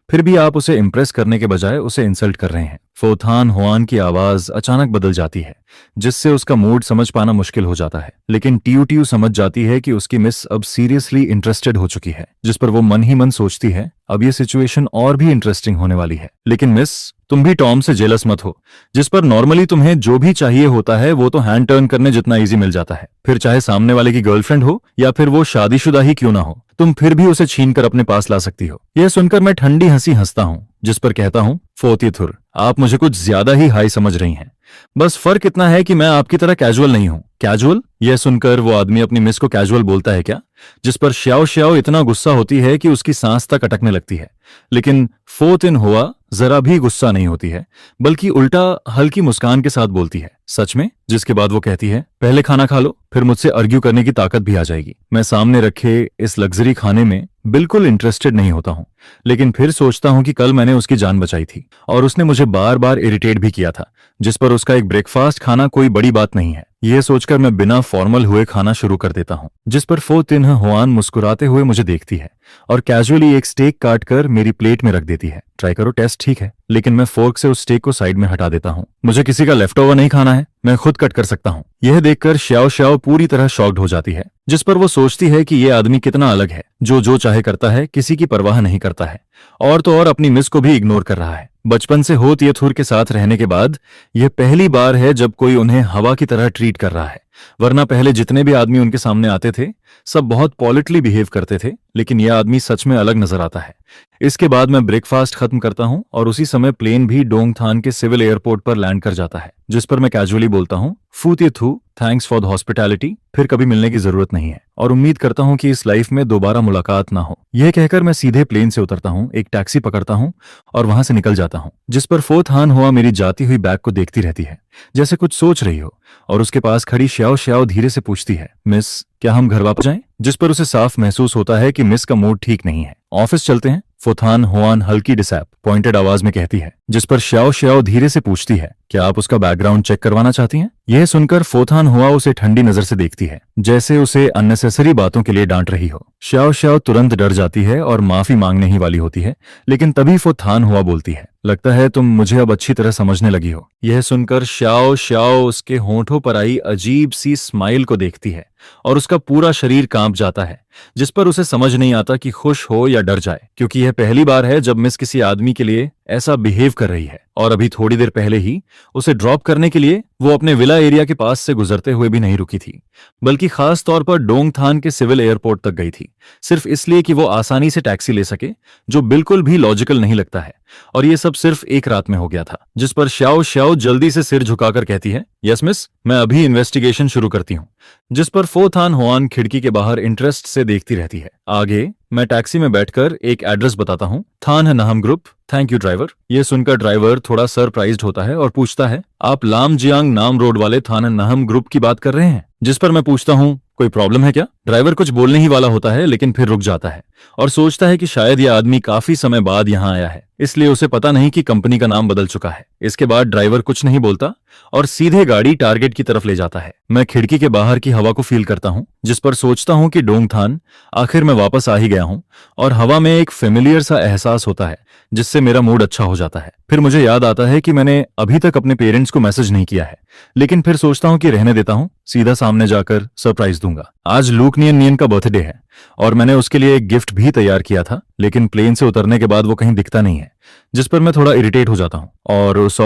फिर भी आप उसे इंप्रेस करने के बजाय उसे इंसल्ट कर रहे हैं। फोथान हुआन की आवाज अचानक बदल जाती है, जिससे उसका मूड समझ पाना मुश्किल हो जाता है। लेकिन टीयू टीयू समझ जाती है कि उसकी मिस अब सीरियसली इंटरेस्टेड हो चुकी है, जिस पर वो मन ही मन सोचती है, अब ये सिचुएशन और भी इंटरेस्टिंग होने वाली है। लेकिन मिस, तुम भी टॉम से जेलस मत हो, जिस पर नॉर्मली तुम्हें जो भी चाहिए होता है वो तो हैंड टर्न करने जितना इजी मिल जाता है। फिर चाहे सामने वाले की गर्लफ्रेंड हो या फिर वो शादीशुदा ही क्यों ना हो, तुम फिर भी उसे छीन कर अपने पास ला सकती हो। यह सुनकर मैं ठंडी हंसी हंसता हूँ, जिस पर कहता हूँ, फोतीथुर, आप मुझे कुछ ज्यादा ही हाई समझ रही हैं। बस फर्क इतना है कि मैं आपकी तरह कैजुअल नहीं हूँ। कैजुअल? यह सुनकर वो आदमी अपनी मिस को कैजुअल बोलता है क्या, जिस पर श्याओ श्याओ इतना गुस्सा होती है कि उसकी सांस तक अटकने लगती है। लेकिन फोतिन हुआ जरा भी गुस्सा नहीं होती है, बल्कि उल्टा हल्की मुस्कान के साथ बोलती है, सच में? जिसके बाद वो कहती है, पहले खाना खा लो, फिर मुझसे आर्ग्यू करने की ताकत भी आ जाएगी। मैं सामने रखे इस लग्जरी खाने में बिल्कुल इंटरेस्टेड नहीं होता हूँ, लेकिन फिर सोचता हूँ कि कल मैंने उसकी जान बचाई थी और उसने मुझे बार बार इरिटेट भी किया था, जिस पर उसका एक ब्रेकफास्ट खाना कोई बड़ी बात नहीं है। यह सोचकर मैं बिना फॉर्मल हुए खाना शुरू कर देता हूँ, जिस पर फो तिन्ह हुआन मुस्कुराते हुए मुझे देखती है और कैजुअली एक स्टेक काट कर मेरी प्लेट में रख देती है। ट्राई करो, टेस्ट ठीक है। लेकिन मैं फोर्क से उस स्टेक को साइड में हटा देता हूँ। मुझे किसी का लेफ्ट ओवर नहीं खाना है, मैं खुद कट कर सकता हूँ। यह देखकर श्याओ श्याओ पूरी तरह शॉक्ड हो जाती है, जिस पर वो सोचती है कि यह आदमी कितना अलग है, जो चाहे करता है, किसी की परवाह नहीं करता है, और तो और अपनी मिस को भी इग्नोर कर रहा है। बचपन से हो तियथुर के साथ रहने के बाद यह पहली बार है जब कोई उन्हें हवा की तरह ट्रीट कर रहा है, वरना पहले जितने भी आदमी उनके सामने आते थे सब बहुत पॉलिटली बिहेव करते थे, लेकिन यह आदमी सच में अलग नजर आता है। इसके बाद मैं ब्रेकफास्ट खत्म करता हूं और उसी समय प्लेन भी डोंगथान के सिविल एयरपोर्ट पर लैंड कर जाता है, जिस पर मैं कैजुअली बोलता हूं, फू तियथु, थैंक्स फॉर द हॉस्पिटैलिटी, फिर कभी मिलने की जरूरत नहीं है और उम्मीद करता हूं कि इस लाइफ में दोबारा मुलाकात ना हो। यह कहकर मैं सीधे प्लेन से उतरता हूं, एक टैक्सी पकड़ता हूं और वहां से निकल जाता हूं, जिस पर फोर्थ हान हुआ मेरी जाती हुई बैग को देखती रहती है, जैसे कुछ सोच रही हो, और उसके पास खड़ी श्याओ श्याओ धीरे से पूछती है, मिस, क्या हम घर वापस जाएं? जिस पर उसे साफ महसूस होता है कि मिस का मूड ठीक नहीं है। ऑफिस चलते हैं, फोथान हुआन हल्की डिसैप पॉइंटेड आवाज में कहती है, जिस पर श्याओ श्याओ धीरे से पूछती है, क्या आप उसका बैकग्राउंड चेक करवाना चाहती हैं? यह सुनकर फोथान हुआ उसे ठंडी नजर से देखती है, जैसे उसे अननेसेसरी बातों के लिए डांट रही हो। श्याओ श्याओ तुरंत डर जाती है और माफी मांगने ही वाली होती है, लेकिन तभी फोथान हुआ बोलती है, लगता है तुम मुझे अब अच्छी तरह समझने लगी हो। यह सुनकर श्याओ श्याओ उसके होंठों पर आई अजीब सी स्माइल को देखती है और उसका पूरा शरीर कांप जाता है, जिस पर उसे समझ नहीं आता कि खुश हो या डर जाए, क्योंकि यह पहली बार है जब मिस किसी आदमी के लिए ऐसा बिहेव कर रही है। और अभी थोड़ी देर पहले ही उसे ड्रॉप करने के लिए वो अपने विला एरिया के पास से गुजरते हुए भी नहीं रुकी थी, बल्कि खास तौर पर डोंगथान के सिविल एयरपोर्ट तक गई थी, सिर्फ इसलिए कि वो आसानी से टैक्सी ले सके, जो बिल्कुल भी लॉजिकल नहीं लगता है। और ये सब सिर्फ एक रात में हो गया था, जिस पर श्याओ श्याओ जल्दी से सिर झुकाकर कहती है, यस मिस, मैं अभी इन्वेस्टिगेशन शुरू करती हूँ। जिस पर फोथान हुआन खिड़की के बाहर इंटरेस्ट से देखती रहती है। आगे मैं टैक्सी में बैठकर एक एड्रेस बताता हूँ, थान नहम ग्रुप, थैंक यू ड्राइवर। यह सुनकर ड्राइवर थोड़ा सरप्राइज्ड होता है और पूछता है, आप लामजियांग नाम रोड वाले थान नहम ग्रुप की बात कर रहे हैं? जिस पर मैं पूछता हूँ, कोई प्रॉब्लम है क्या? ड्राइवर कुछ बोलने ही वाला होता है, लेकिन फिर रुक जाता है और सोचता है कि शायद यह आदमी काफी समय बाद यहाँ आया है, इसलिए उसे पता नहीं कि कंपनी का नाम बदल चुका है। इसके बाद ड्राइवर कुछ नहीं बोलता और सीधे गाड़ी टारगेट की तरफ ले जाता है। मैं खिड़की के बाहर की हवा को फील करता हूँ, जिस पर सोचता हूँ कि डोंगथान, आखिर मैं वापस आ ही गया हूँ, और हवा में एक फेमिलियर सा एहसास होता है, जिससे मेरा मूड अच्छा हो जाता है। फिर मुझे याद आता है कि मैंने अभी तक अपने पेरेंट्स को मैसेज नहीं किया है, लेकिन फिर सोचता हूँ कि रहने देता हूँ, सीधा सामने जाकर सरप्राइज दूंगा। आज लूक नियन नियन का बर्थडे है और मैंने उसके लिए एक गिफ्ट भी तैयार किया था, लेकिन प्लेन से उतरने के बाद वो कहीं दिखता नहीं है, जिस पर मैं थोड़ा इरिटेट हो जाता हूँ और उस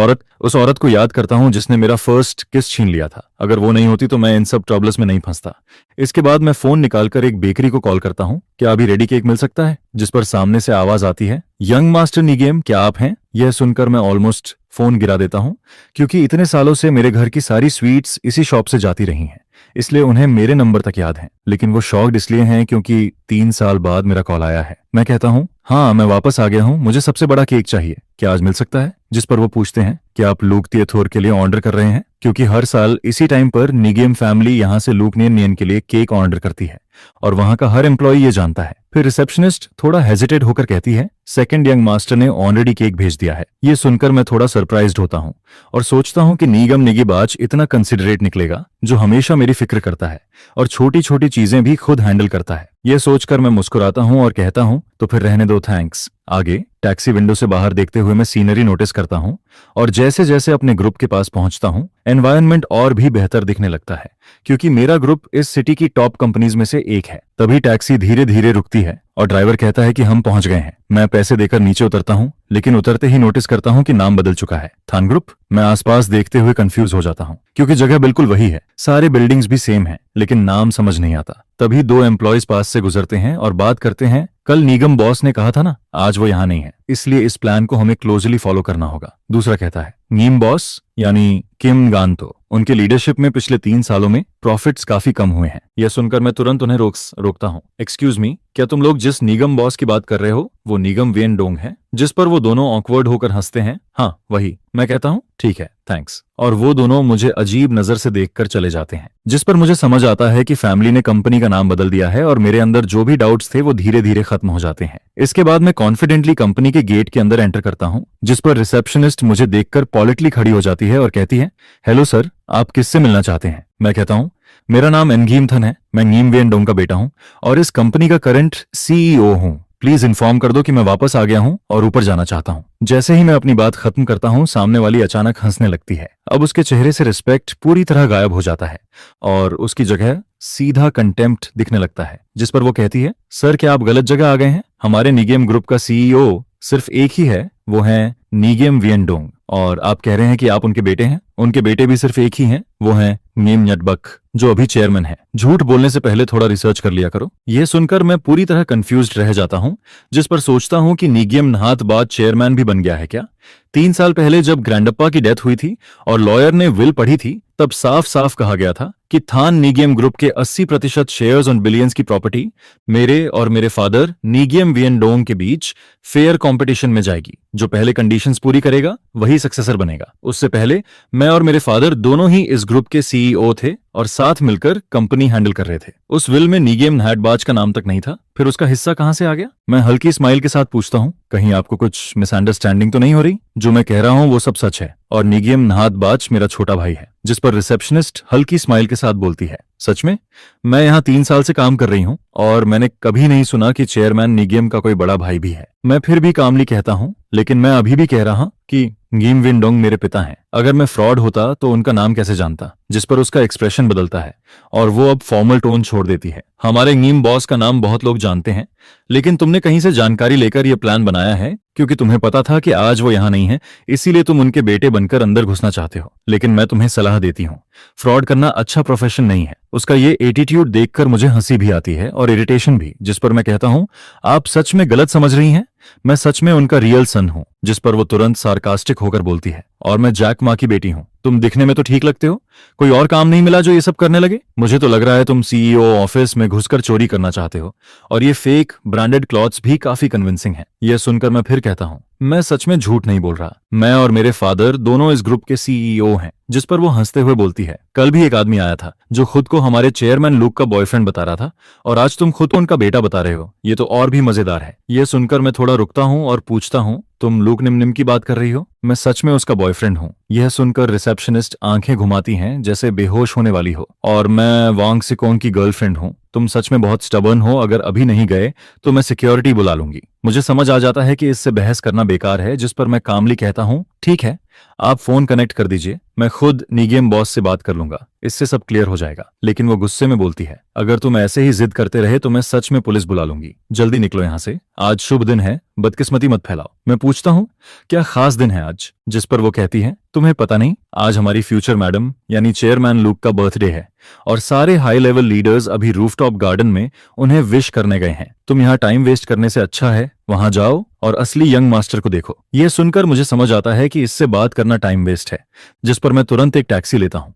औरत को याद करता हूँ जिसने मेरा फर्स्ट किस छीन लिया था। अगर वो नहीं होती तो मैं इन सब ट्रबल्स में नहीं फंसता। इसके बाद मैं फोन निकालकर एक बेकरी को कॉल करता हूँ, क्या अभी रेडी केक मिल सकता है? जिस पर सामने से आवाज आती है, यंग मास्टर निगेम, क्या आप हैं? यह सुनकर मैं ऑलमोस्ट फोन गिरा देता हूँ, क्योंकि इतने सालों से मेरे घर की सारी स्वीट्स इसी शॉप से जाती रही हैं, इसलिए उन्हें मेरे नंबर तक याद है। लेकिन वो शॉक्ड इसलिए हैं क्योंकि 3 साल बाद मेरा कॉल आया है। मैं कहता हूँ, हाँ मैं वापस आ गया हूँ, मुझे सबसे बड़ा केक चाहिए, क्या आज मिल सकता है? जिस पर वो पूछते हैं, क्या आप लूक तियथोर के लिए ऑर्डर कर रहे हैं? क्योंकि हर साल इसी टाइम पर निगेम फैमिली यहाँ से लूक नियन नियन के लिए केक ऑर्डर करती है और वहां का हर एम्प्लॉय ये जानता है। फिर रिसेप्शनिस्ट थोड़ा हेजिटेट होकर कहती है, सेकंड यंग मास्टर ने ऑलरेडी केक भेज दिया है। ये सुनकर मैं थोड़ा सरप्राइज्ड होता हूँ और सोचता हूँ कि निगम निगीबाज इतना कंसिडरेट निकलेगा, जो हमेशा मेरी फिक्र करता है और छोटी छोटी चीजें भी खुद हैंडल करता है। ये सोचकर मैं मुस्कुराता हूँ और कहता हूँ, तो फिर रहने दो, थैंक्स। आगे टैक्सी विंडो से बाहर देखते हुए मैं सीनरी नोटिस करता हूँ और जैसे जैसे अपने ग्रुप के पास पहुंचता हूँ एनवायरनमेंट और भी बेहतर दिखने लगता है, क्योंकि मेरा ग्रुप इस सिटी की टॉप कंपनीज में से एक है। तभी टैक्सी धीरे धीरे रुकती है और ड्राइवर कहता है कि हम पहुंच गए हैं। मैं पैसे देकर नीचे उतरता हूं, लेकिन उतरते ही नोटिस करता हूं कि नाम बदल चुका है, थान ग्रुप। मैं आसपास देखते हुए कंफ्यूज हो जाता हूं, क्योंकि जगह बिल्कुल वही है, सारे बिल्डिंग्स भी सेम हैं, लेकिन नाम समझ नहीं आता। तभी दो एम्प्लॉयज पास से गुजरते हैं और बात करते हैं, कल निगम बॉस ने कहा था ना आज वो यहाँ नहीं है, इसलिए इस प्लान को हमें क्लोजली फॉलो करना होगा। दूसरा कहता है, नीम बॉस यानी किम गांतो, उनके लीडरशिप में पिछले 3 सालों में प्रॉफिट्स काफी कम हुए हैं। यह सुनकर मैं तुरंत उन्हें रोकता हूँ। एक्सक्यूज मी, क्या तुम लोग जिस निगम बॉस की बात कर रहे हो वो निगम वियन डोंग है? जिस पर वो दोनों ऑकवर्ड होकर हंसते हैं। हाँ वही। मैं कहता हूँ ठीक है, थैंक्स। और वो दोनों मुझे अजीब नजर से देखकर चले जाते हैं, जिस पर मुझे समझ आता है कि फैमिली ने कंपनी का नाम बदल दिया है और मेरे अंदर जो भी डाउट्स थे वो धीरे धीरे खत्म हो जाते हैं। इसके बाद मैं कॉन्फिडेंटली कंपनी के गेट के अंदर एंटर करता हूँ, जिस पर रिसेप्शनिस्ट मुझे देखकर पॉलिटली खड़ी हो जाती है और कहती है, हेलो सर, आप किससे मिलना चाहते हैं? मैं कहता हूँ, मेरा नाम एनगीम थन है, मैं नीम वियन डोंग का बेटा हूँ और इस कंपनी का करंट सीईओ हूँ। प्लीज इन्फॉर्म कर दो कि मैं वापस आ गया हूँ और ऊपर जाना चाहता हूँ। जैसे ही मैं अपनी बात खत्म करता हूँ, सामने वाली अचानक हंसने लगती है। अब उसके चेहरे से रिस्पेक्ट पूरी तरह गायब हो जाता है और उसकी जगह सीधा कंटेम्प्ट दिखने लगता है, जिस पर वो कहती है, सर क्या आप गलत जगह आ गए हैं? हमारे निगेम ग्रुप का सीईओ सिर्फ एक ही है, वो है निगेम वियन डोंग, और आप कह रहे हैं कि आप उनके बेटे हैं। उनके बेटे भी सिर्फ एक ही हैं, वो हैं नीम न्यटबक, जो अभी चेयरमैन है। झूठ बोलने से पहले थोड़ा रिसर्च कर लिया करो। यह सुनकर मैं पूरी तरह कंफ्यूज्ड रह जाता हूं, जिस पर सोचता हूं कि निगेम नहात बाद चेयरमैन भी बन गया है क्या? 3 साल पहले जब ग्रैंडप्पा की डेथ हुई थी और लॉयर ने विल पढ़ी थी, तब साफ साफ कहा गया था कि थान निगेम ग्रुप के 80% शेयर्स और बिलियंस की प्रॉपर्टी मेरे और मेरे फादर निगेम वियन डोंग के बीच फेयर कंपटीशन में जाएगी। जो पहले कंडीशंस पूरी करेगा वही सक्सेसर बनेगा। उससे पहले मैं और मेरे फादर दोनों ही इस ग्रुप के सीईओ थे और साथ मिलकर कंपनी हैंडल कर रहे थे। उस विल में निगेम नहाटबाज का नाम तक नहीं था, फिर उसका हिस्सा कहां से आ गया? मैं हल्की स्माइल के साथ पूछता हूं, कहीं आपको कुछ मिसअंडरस्टैंडिंग तो नहीं हो रही? जो मैं कह रहा हूं वो सब सच है और निगेम नहातबाज मेरा छोटा भाई है। जिस पर रिसेप्शनिस्ट हल्की स्माइल के साथ बोलती है, सच में? मैं यहाँ 3 साल से काम कर रही हूँ और मैंने कभी नहीं सुना कि चेयरमैन निगेम का कोई बड़ा भाई भी है। मैं फिर भी कामली कहता हूँ, लेकिन मैं अभी भी कह रहा कि नीम विन डोंग मेरे पिता हैं। अगर मैं फ्रॉड होता तो उनका नाम कैसे जानता? जिस पर उसका एक्सप्रेशन बदलता है और वो अब फॉर्मल टोन छोड़ देती है। हमारे नीम बॉस का नाम बहुत लोग जानते हैं, लेकिन तुमने कहीं से जानकारी लेकर यह प्लान बनाया है क्योंकि तुम्हें पता था कि आज वो यहाँ नहीं है, इसीलिए तुम उनके बेटे बनकर अंदर घुसना चाहते हो। लेकिन मैं तुम्हें सलाह देती हूँ, फ्रॉड करना अच्छा प्रोफेशन नहीं है। उसका ये एटीट्यूड देखकर मुझे हंसी भी आती है और इरिटेशन भी, जिस पर मैं कहता हूँ, आप सच में गलत समझ रही हैं, मैं सच में उनका रियल सन हूँ। जिस पर वो तुरंत सार्कास्टिक होकर बोलती है, और मैं जैक माँ की बेटी हूँ। तुम दिखने में तो ठीक लगते हो, कोई और काम नहीं मिला जो ये सब करने लगे? मुझे तो लग रहा है तुम सीईओ ऑफिस में घुसकर चोरी करना चाहते हो, और ये फेक ब्रांडेड क्लॉथ्स भी काफी कन्विंसिंग है। यह सुनकर मैं फिर कहता हूँ, मैं सच में झूठ नहीं बोल रहा, मैं और मेरे फादर दोनों इस ग्रुप के सीईओ हैं। जिस पर वो हंसते हुए बोलती है, कल भी एक आदमी आया था जो खुद को हमारे चेयरमैन लूक का बॉयफ्रेंड बता रहा था, और आज तुम खुद को उनका बेटा बता रहे हो। ये तो और भी मजेदार है। यह सुनकर मैं थोड़ा रुकता हूँ और पूछता हूँ, तुम लूक निमनिम की बात कर रही हो? मैं सच में उसका बॉयफ्रेंड हूँ। यह सुनकर रिसेप्शनिस्ट आंखें घुमाती हैं जैसे बेहोश होने वाली हो, और मैं वांग सिकोंग की गर्लफ्रेंड हूँ। तुम सच में बहुत स्टबर्न हो, अगर अभी नहीं गए तो मैं सिक्योरिटी बुला लूंगी। मुझे समझ आ जाता है कि इससे बहस करना बेकार है, जिस पर मैं कामली कहता हूँ, ठीक है, आप फोन कनेक्ट कर दीजिए, मैं खुद निगेम बॉस से बात कर लूंगा, इससे सब क्लियर हो जाएगा। लेकिन वो गुस्से में बोलती है, अगर तुम ऐसे ही जिद करते रहे तो मैं सच में पुलिस बुला लूंगी। जल्दी निकलो यहाँ से, आज शुभ दिन है, बदकिस्मती मत फैलाओ। मैं पूछता हूँ, क्या खास दिन है आज? जिस पर वो कहती है, तुम्हें पता नहीं, आज हमारी फ्यूचर मैडम यानी चेयरमैन लूक का बर्थडे है और सारे हाई लेवल लीडर्स अभी रूफटॉप गार्डन में उन्हें विश करने गए हैं। तुम यहाँ टाइम वेस्ट करने से अच्छा है वहां जाओ और असली यंग मास्टर को देखो। यह सुनकर मुझे समझ आता है कि इससे बात करना टाइम वेस्ट है, जिस पर मैं तुरंत एक टैक्सी लेता हूँ।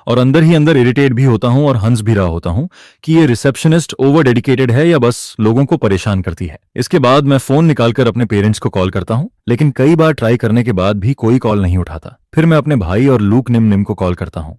और अंदर ही अंदर इरिटेट भी होता हूं और हंस भी रहा होता हूं कि ये रिसेप्शनिस्ट ओवर डेडिकेटेड है या बस लोगों को परेशान करती है। इसके बाद मैं फोन निकालकर अपने पेरेंट्स को कॉल करता हूं, लेकिन कई बार ट्राई करने के बाद भी कोई कॉल नहीं उठाता। फिर मैं अपने भाई और लूक निम निम को कॉल करता हूं,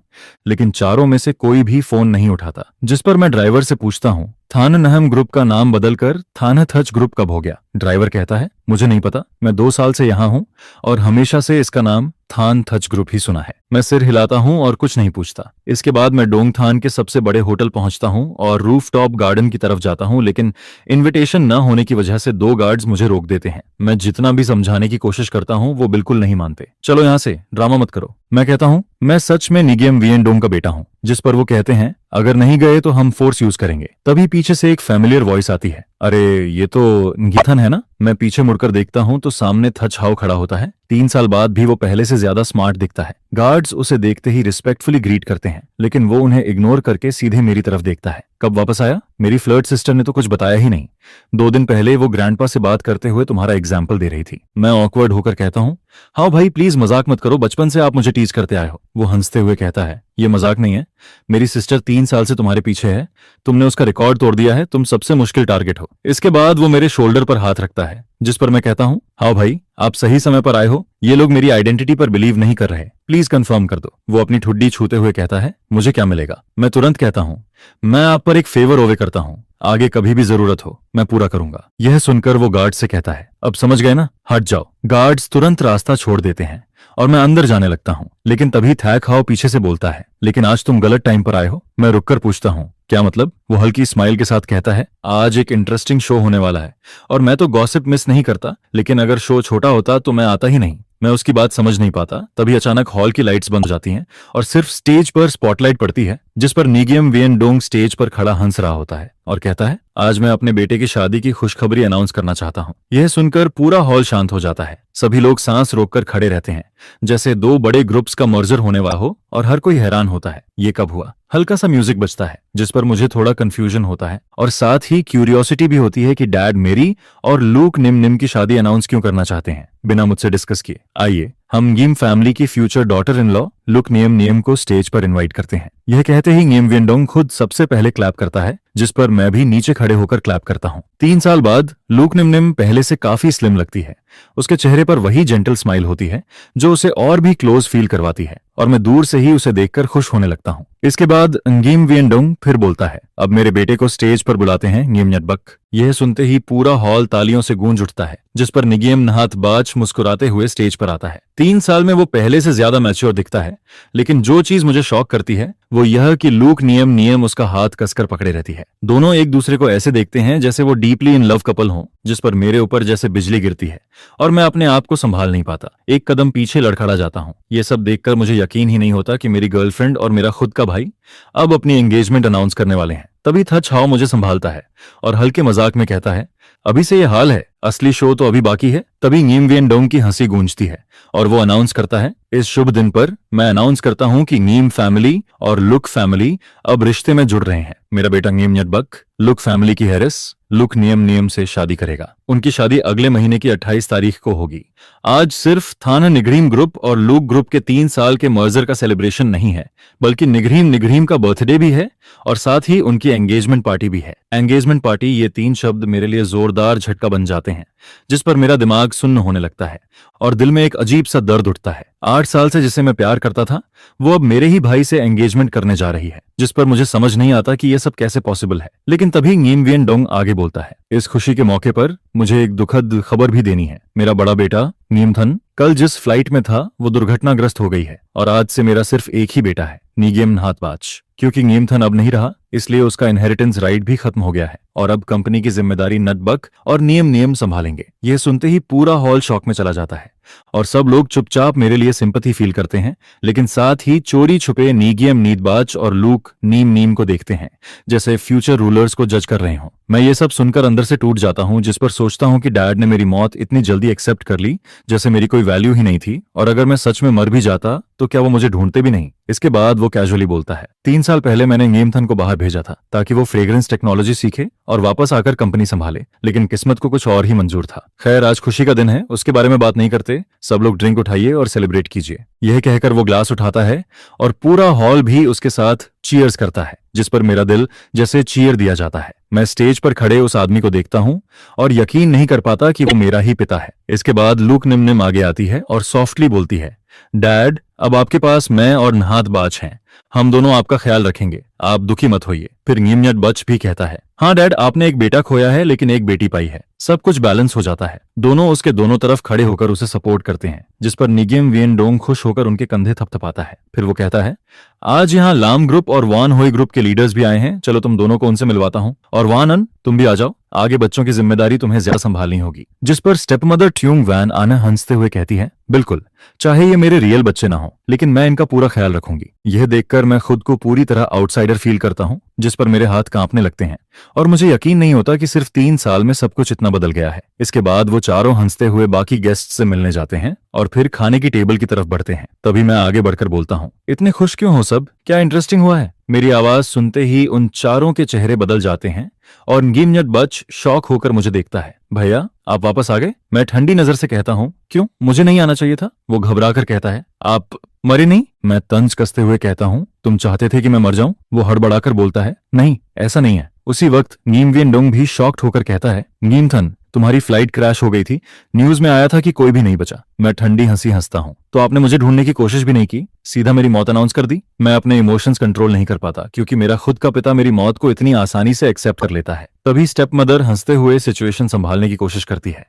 लेकिन चारों में से कोई भी फोन नहीं उठाता। जिस पर मैं ड्राइवर से पूछता हूं थान नहम ग्रुप का नाम बदलकर थानथच ग्रुप कब हो गया। ड्राइवर कहता है मुझे नहीं पता, मैं 2 साल से यहां हूं और हमेशा से इसका नाम थान थच ग्रुप ही सुना है। मैं सिर हिलाता हूं और कुछ नहीं पूछता। इसके बाद मैं डोंगथान के सबसे बड़े होटल पहुंचता हूं और रूफटॉप गार्डन की तरफ जाता हूं, लेकिन इनविटेशन न होने की वजह से 2 गार्ड्स मुझे रोक देते हैं। मैं जितना भी समझाने की कोशिश करता हूं वो बिल्कुल नहीं मानते। चलो यहां से, ड्रामा मत करो। मैं कहता हूं मैं सच में निगियम वियेंडोंग का बेटा हूं। जिस पर वो कहते हैं अगर नहीं गए तो हम फोर्स यूज करेंगे। तभी पीछे से एक फैमिलियर वॉइस आती है, अरे ये तो गिथन है ना। मैं पीछे मुड़कर देखता हूं तो सामने थच हाउ खड़ा होता है। 3 साल बाद भी वो पहले से ज्यादा स्मार्ट दिखता है। गार्ड्स उसे देखते ही रिस्पेक्टफुली ग्रीट करते हैं, लेकिन वो उन्हें इग्नोर करके सीधे मेरी तरफ देखता है। कब वापस आया? मेरी फ्लर्ट सिस्टर ने तो कुछ बताया ही नहीं। 2 दिन पहले वो ग्रैंडपा से बात करते हुए तुम्हारा एग्जाम्पल दे रही थी। मैं ऑकवर्ड होकर कहता हूँ हाँ भाई प्लीज मजाक मत करो, बचपन से आप मुझे टीज करते आए हो। वो हंसते हुए कहता है ये मजाक नहीं है, मेरी सिस्टर 3 साल से तुम्हारे पीछे है, तुमने उसका रिकॉर्ड तोड़ दिया है, तुम सबसे मुश्किल टारगेट हो। इसके बाद वो मेरे शोल्डर पर हाथ रखता है, जिस पर मैं कहता हूँ हाँ भाई आप सही समय पर आए हो, ये लोग मेरी आइडेंटिटी पर बिलीव नहीं कर रहे, प्लीज कंफर्म कर दो। वो अपनी ठुड्डी छूते हुए कहता है मुझे क्या मिलेगा। मैं तुरंत कहता हूँ मैं आप पर एक फेवर ओवे करता हूँ, आगे कभी भी जरूरत हो मैं पूरा करूंगा। यह सुनकर वो गार्ड से कहता है अब समझ गए ना, हट जाओ। गार्ड्स तुरंत रास्ता छोड़ देते हैं और मैं अंदर जाने लगता हूँ, लेकिन तभी थैक हाउ पीछे से बोलता है लेकिन आज तुम गलत टाइम पर आए हो। मैं रुककर पूछता हूँ क्या मतलब? वो हल्की स्माइल के साथ कहता है आज एक इंटरेस्टिंग शो होने वाला है और मैं तो गॉसिप मिस नहीं करता, लेकिन अगर शो छोटा होता तो मैं आता ही नहीं। मैं उसकी बात समझ नहीं पाता। तभी अचानक हॉल की लाइट्स बंद हो जाती हैं और सिर्फ स्टेज पर स्पॉटलाइट पड़ती है, जिस पर निगियम वियेंडोंग स्टेज पर खड़ा हंस रहा होता है और कहता है आज मैं अपने बेटे की शादी की खुशखबरी अनाउंस करना चाहता हूँ। यह सुनकर पूरा हॉल शांत हो जाता है। सभी लोग सांस रोककर खड़े रहते हैं, जैसे 2 बड़े ग्रुप्स का मर्जर होने वाला हो, और हर कोई हैरान होता है ये कब हुआ। हल्का सा म्यूजिक बजता है, जिस पर मुझे थोड़ा कंफ्यूजन होता है और साथ ही क्यूरियोसिटी भी होती है कि डैड मेरी और लूक निम निम की शादी अनाउंस क्यों करना चाहते हैं बिना मुझसे डिस्कस किए। आइए हम गिम फैमिली की future daughter in law look नियम नियम को स्टेज पर इनवाइट करते हैं। यह कहते ही नियम वियेंडोंग खुद सबसे पहले क्लैप करता है, जिस पर मैं भी नीचे खड़े होकर क्लैप करता हूँ। 3 साल बाद लूक निम निम पहले से काफी स्लिम लगती है। उसके चेहरे पर वही जेंटल स्माइल होती है जो उसे और भी क्लोज फील करवाती है और मैं दूर से ही उसे देखकर खुश होने लगता हूँ। इसके बाद गिम वियेंडोंग फिर बोलता है अब मेरे बेटे को स्टेज पर बुलाते हैं नियम न्यटबक। यह सुनते ही पूरा हॉल तालियों से गूंज उठता है, जिस पर निगियम नहात बाच मुस्कुराते हुए स्टेज पर आता है। 3 साल में वो पहले से ज्यादा मैच्योर दिखता है, लेकिन जो चीज मुझे शॉक करती है वो यह कि लूक नियम नियम उसका हाथ कसकर पकड़े रहती है। दोनों एक दूसरे को ऐसे देखते हैं जैसे वो डीपली इन लव कपल हों, जिस पर मेरे ऊपर जैसे बिजली गिरती है और मैं अपने आप को संभाल नहीं पाता। एक कदम पीछे लड़खड़ा जाता हूँ। ये सब देखकर मुझे यकीन ही नहीं होता कि मेरी गर्लफ्रेंड और मेरा खुद का भाई अब अपनी एंगेजमेंट अनाउंस करने वाले हैं। तभी थच हाओ मुझे संभालता है और हल्के मजाक में कहता है अभी से ये हाल है, असली शो तो अभी बाकी है। तभी गिम वियेंडोंग की हंसी गूंजती है और वो अनाउंस करता है इस शुभ दिन पर मैं अनाउंस करता हूं कि नीम फैमिली और लुक फैमिली अब रिश्ते में जुड़ रहे हैं। मेरा बेटा नीम न्यटबक लुक फैमिली की हैरिस लुक नियम नियम से शादी करेगा। उनकी शादी अगले महीने की 28 तारीख को होगी। आज सिर्फ थाना निगरीम ग्रुप और लूक ग्रुप के 3 साल के मर्जर का सेलिब्रेशन नहीं है, बल्कि निगरीम निगरीम का बर्थडे भी है और साथ ही उनकी एंगेजमेंट पार्टी भी है। एंगेजमेंट पार्टी, ये 3 शब्द मेरे लिए जोरदार झटका बन जाते हैं, जिस पर मेरा दिमाग सुन्न होने लगता है और दिल में एक अजीब सा दर्द उठता है। 8 साल से जिसे मैं प्यार करता था वो अब मेरे ही भाई से एंगेजमेंट करने जा रही है, जिस पर मुझे समझ नहीं आता कि यह सब कैसे पॉसिबल है। लेकिन तभी गिम वियेंडोंग आगे बोलता है इस खुशी के मौके पर मुझे एक दुखद खबर भी देनी है। मेरा बड़ा बेटा नीमथन कल जिस फ्लाइट में था वो दुर्घटनाग्रस्त हो गई है और आज से मेरा सिर्फ एक ही बेटा है, निगियम नहातबाच। क्योंकि नीमथन अब नहीं रहा, इसलिए उसका इनहेरिटेंस राइट भी खत्म हो गया है और अब कंपनी की जिम्मेदारी नटबक और नियम नियम संभालेंगे। यह सुनते ही पूरा हॉल शॉक में चला जाता है और सब लोग चुपचाप मेरे लिए सिंपैथी फील करते हैं, लेकिन साथ ही चोरी छुपे निगियम नीतबाच और लूक नीम नीम को देखते हैं जैसे फ्यूचर रूलर्स को जज कर रहे हों। मैं ये सब सुनकर अंदर से टूट जाता हूं, जिस पर सोचता हूं कि डैड ने मेरी मौत इतनी जल्दी एक्सेप्ट कर ली जैसे मेरी कोई वैल्यू ही नहीं थी, और अगर मैं सच में मर भी जाता तो क्या वो मुझे ढूंढते भी नहीं। इसके बाद वो कैजुअली बोलता है 3 साल पहले मैंने नीमथन को बाहर भेजा था ताकि वो फ्रेग्रेंस टेक्नोलॉजी सीखे और वापस आकर कंपनी संभाले, लेकिन किस्मत को कुछ और ही मंजूर था। खैर आज खुशी का दिन है, उसके बारे में बात नहीं करते, से सब लोग ड्रिंक उठाइए और सेलिब्रेट कीजिए। यह कहकर वो ग्लास उठाता है और पूरा हॉल भी उसके साथ चीयर्स करता है, जिस पर मेरा दिल जैसे चीयर दिया जाता है। मैं स्टेज पर खड़े उस आदमी को देखता हूँ और यकीन नहीं कर पाता कि वो मेरा ही पिता है। इसके बाद लूक निम आगे आती है और सॉफ्टली बोलती है, डैड, अब आपके पास मैं और नहात बाज हैं। हम दोनों आपका ख्याल रखेंगे, आप दुखी मत होइए। फिर नीमन्यट बच भी कहता है, हाँ डैड, आपने एक बेटा खोया है लेकिन एक बेटी पाई है, सब कुछ बैलेंस हो जाता है। दोनों उसके दोनों तरफ खड़े होकर उसे सपोर्ट करते हैं, जिस पर निगिम वियन डोंग खुश होकर उनके कंधे थपथपाता है। फिर वो कहता है, आज यहाँ लाम ग्रुप और वान होई ग्रुप के लीडर्स भी आए हैं, चलो तुम दोनों को उनसे मिलवाता हूँ। और वान अन, तुम भी आ जाओ, आगे बच्चों की जिम्मेदारी तुम्हें ज्यादा संभालनी होगी। जिस पर स्टेप मदर ट्यूंग वैन आना हंसते हुए कहती है, बिल्कुल, चाहे ये मेरे रियल बच्चे ना हो, लेकिन मैं इनका पूरा ख्याल रखूंगी। यह देखकर मैं खुद को पूरी तरह आउटसाइडर फील करता हूँ, जिस पर मेरे हाथ कांपने लगते हैं और मुझे यकीन नहीं होता कि सिर्फ 3 साल में सब कुछ इतना बदल गया है। इसके बाद वो चारों हंसते हुए बाकी गेस्ट से मिलने जाते हैं और फिर खाने की टेबल की तरफ बढ़ते हैं। तभी मैं आगे बढ़कर बोलता हूँ, इतने खुश क्यों हो सब, क्या इंटरेस्टिंग हुआ है? मेरी आवाज सुनते ही उन चारों के चेहरे बदल जाते हैं और गिमन्यट बच शॉक होकर मुझे देखता है। भैया, आप वापस आ गए? मैं ठंडी नजर से कहता हूँ, क्यों, मुझे नहीं आना चाहिए था? वो घबरा कर कहता है, आप मरे नहीं? मैं तंज कसते हुए कहता हूँ, तुम चाहते थे कि मैं मर जाऊं? वो हड़बड़ाकर बोलता है, नहीं, ऐसा नहीं है। उसी वक्त नीम वियन डोंग भी शॉक्ड होकर कहता है, नीमथन, तुम्हारी फ्लाइट क्रैश हो गई थी, न्यूज में आया था कि कोई भी नहीं बचा। मैं ठंडी हंसी हंसता हूँ, तो आपने मुझे ढूंढने की कोशिश भी नहीं की, सीधा मेरी मौत अनाउंस कर दी? मैं अपने इमोशंस कंट्रोल नहीं कर पाता, क्योंकि मेरा खुद का पिता मेरी मौत को इतनी आसानी से एक्सेप्ट कर लेता है। तभी स्टेप मदर हंसते हुए सिचुएशन संभालने की कोशिश करती है,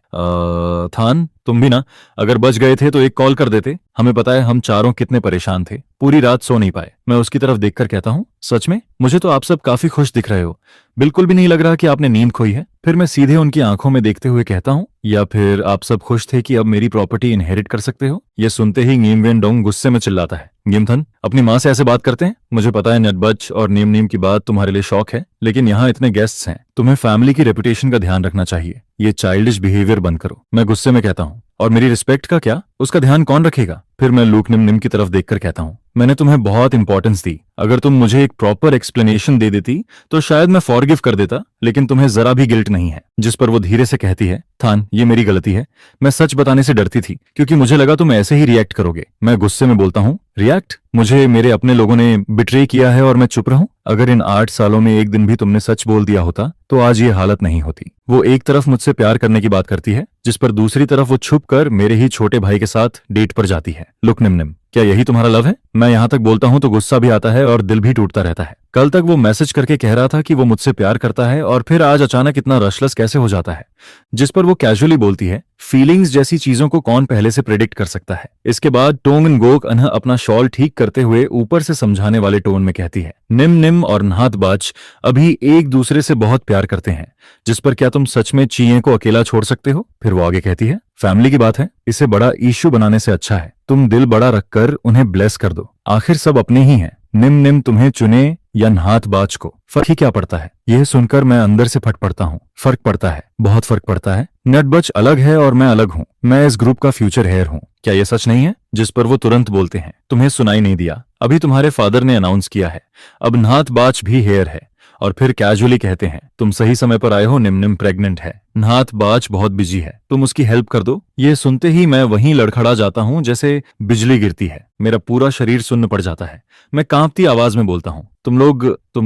थान, तुम भी ना, अगर बच गए थे तो एक कॉल कर देते, हमें पता है हम चारों कितने परेशान थे, पूरी रात सो नहीं पाए। मैं उसकी तरफ देखकर कहता हूँ, सच में? मुझे तो आप सब काफी खुश दिख रहे हो, बिल्कुल भी नहीं लग रहा कि आपने नींद खोई है। फिर मैं सीधे उनकी आंखों में देखते हुए कहता हूँ, या फिर आप सब खुश थे कि अब मेरी प्रॉपर्टी इनहेरिट कर सकते हो? ये सुनते ही नीम वियन डोंग गुस्से में चिल्लाता है, गिमथन, अपनी माँ से ऐसे बात करते हैं? मुझे पता है नटबच और नीम की बात तुम्हारे लिए शौक है, लेकिन यहाँ इतने गेस्ट्स हैं, तुम्हें फैमिली की रेपुटेशन का ध्यान रखना चाहिए, ये चाइल्डिश बिहेवियर बंद करो। मैं गुस्से में कहता हूँ, और मेरी रिस्पेक्ट का क्या, उसका ध्यान कौन रखेगा? फिर मैं लूक निम की तरफ देखकर कहता हूँ, मैंने तुम्हें बहुत इंपॉर्टेंस दी, अगर तुम मुझे एक प्रॉपर एक्सप्लेनेशन दे देती तो शायद मैं फॉरगिव कर देता, लेकिन तुम्हें जरा भी गिल्ट नहीं है। जिस पर वो धीरे से कहती है, थान, ये मेरी गलती है, मैं सच बताने से डरती थी क्योंकि मुझे लगा तुम ऐसे ही रिएक्ट करोगे। मैं गुस्से में बोलता हूँ, रिएक्ट? मुझे मेरे अपने लोगों ने बिट्रे किया है और मैं चुप रहूं? अगर इन 8 सालों में एक दिन भी तुमने सच बोल दिया होता तो आज ये हालत नहीं होती। वो एक तरफ मुझसे प्यार करने की बात करती है, जिस पर दूसरी तरफ वो छुप कर मेरे ही छोटे भाई के साथ डेट पर जाती है। लुक निम, क्या यही तुम्हारा लव है? मैं यहाँ तक बोलता हूँ तो गुस्सा भी आता है और दिल भी टूटता रहता है। कल तक वो मैसेज करके कह रहा था कि वो मुझसे प्यार करता है और फिर आज अचानक इतना रशलेस कैसे हो जाता है? जिस पर वो कैजुअली बोलती है, फीलिंग्स जैसी चीजों को कौन पहले से प्रेडिक्ट कर सकता है? इसके बाद टोंगन गोक अनह अपना शॉल ठीक करते हुए ऊपर से समझाने वाले टोन में कहती है, निम और नहात बाज अभी एक दूसरे से बहुत प्यार करते हैं, जिस पर क्या तुम सच में चीये को अकेला छोड़ सकते हो? फिर वो आगे कहती है, फैमिली की बात है, इसे बड़ा इशू बनाने से अच्छा है तुम दिल बड़ा रखकर उन्हें ब्लेस कर दो, आखिर सब अपने ही हैं। निम तुम्हें चुने या नहात बाज को, फर्क ही क्या पड़ता है? यह सुनकर मैं अंदर से फट पड़ता हूँ। फर्क पड़ता है, बहुत फर्क पड़ता है। नटबच अलग है और मैं अलग हूँ, मैं इस ग्रुप का फ्यूचर हेयर हूँ, क्या यह सच नहीं है? जिस पर वो तुरंत बोलते हैं, तुम्हें सुनाई नहीं दिया, अभी तुम्हारे फादर ने अनाउंस किया है, अब नहात बाज भी हेयर है। और फिर कैजुअली कहते हैं, तुम सही समय पर आए हो, निम प्रेग्नेंट है, नहात बाज बहुत बिजी है, तुम उसकी हेल्प कर दो। ये सुनते ही मैं वहीं लड़खड़ा जाता हूँ जैसे बिजली गिरती है, मेरा पूरा शरीर सुन्न पड़ जाता है। मैं कांपती आवाज में बोलता हूँ, तुम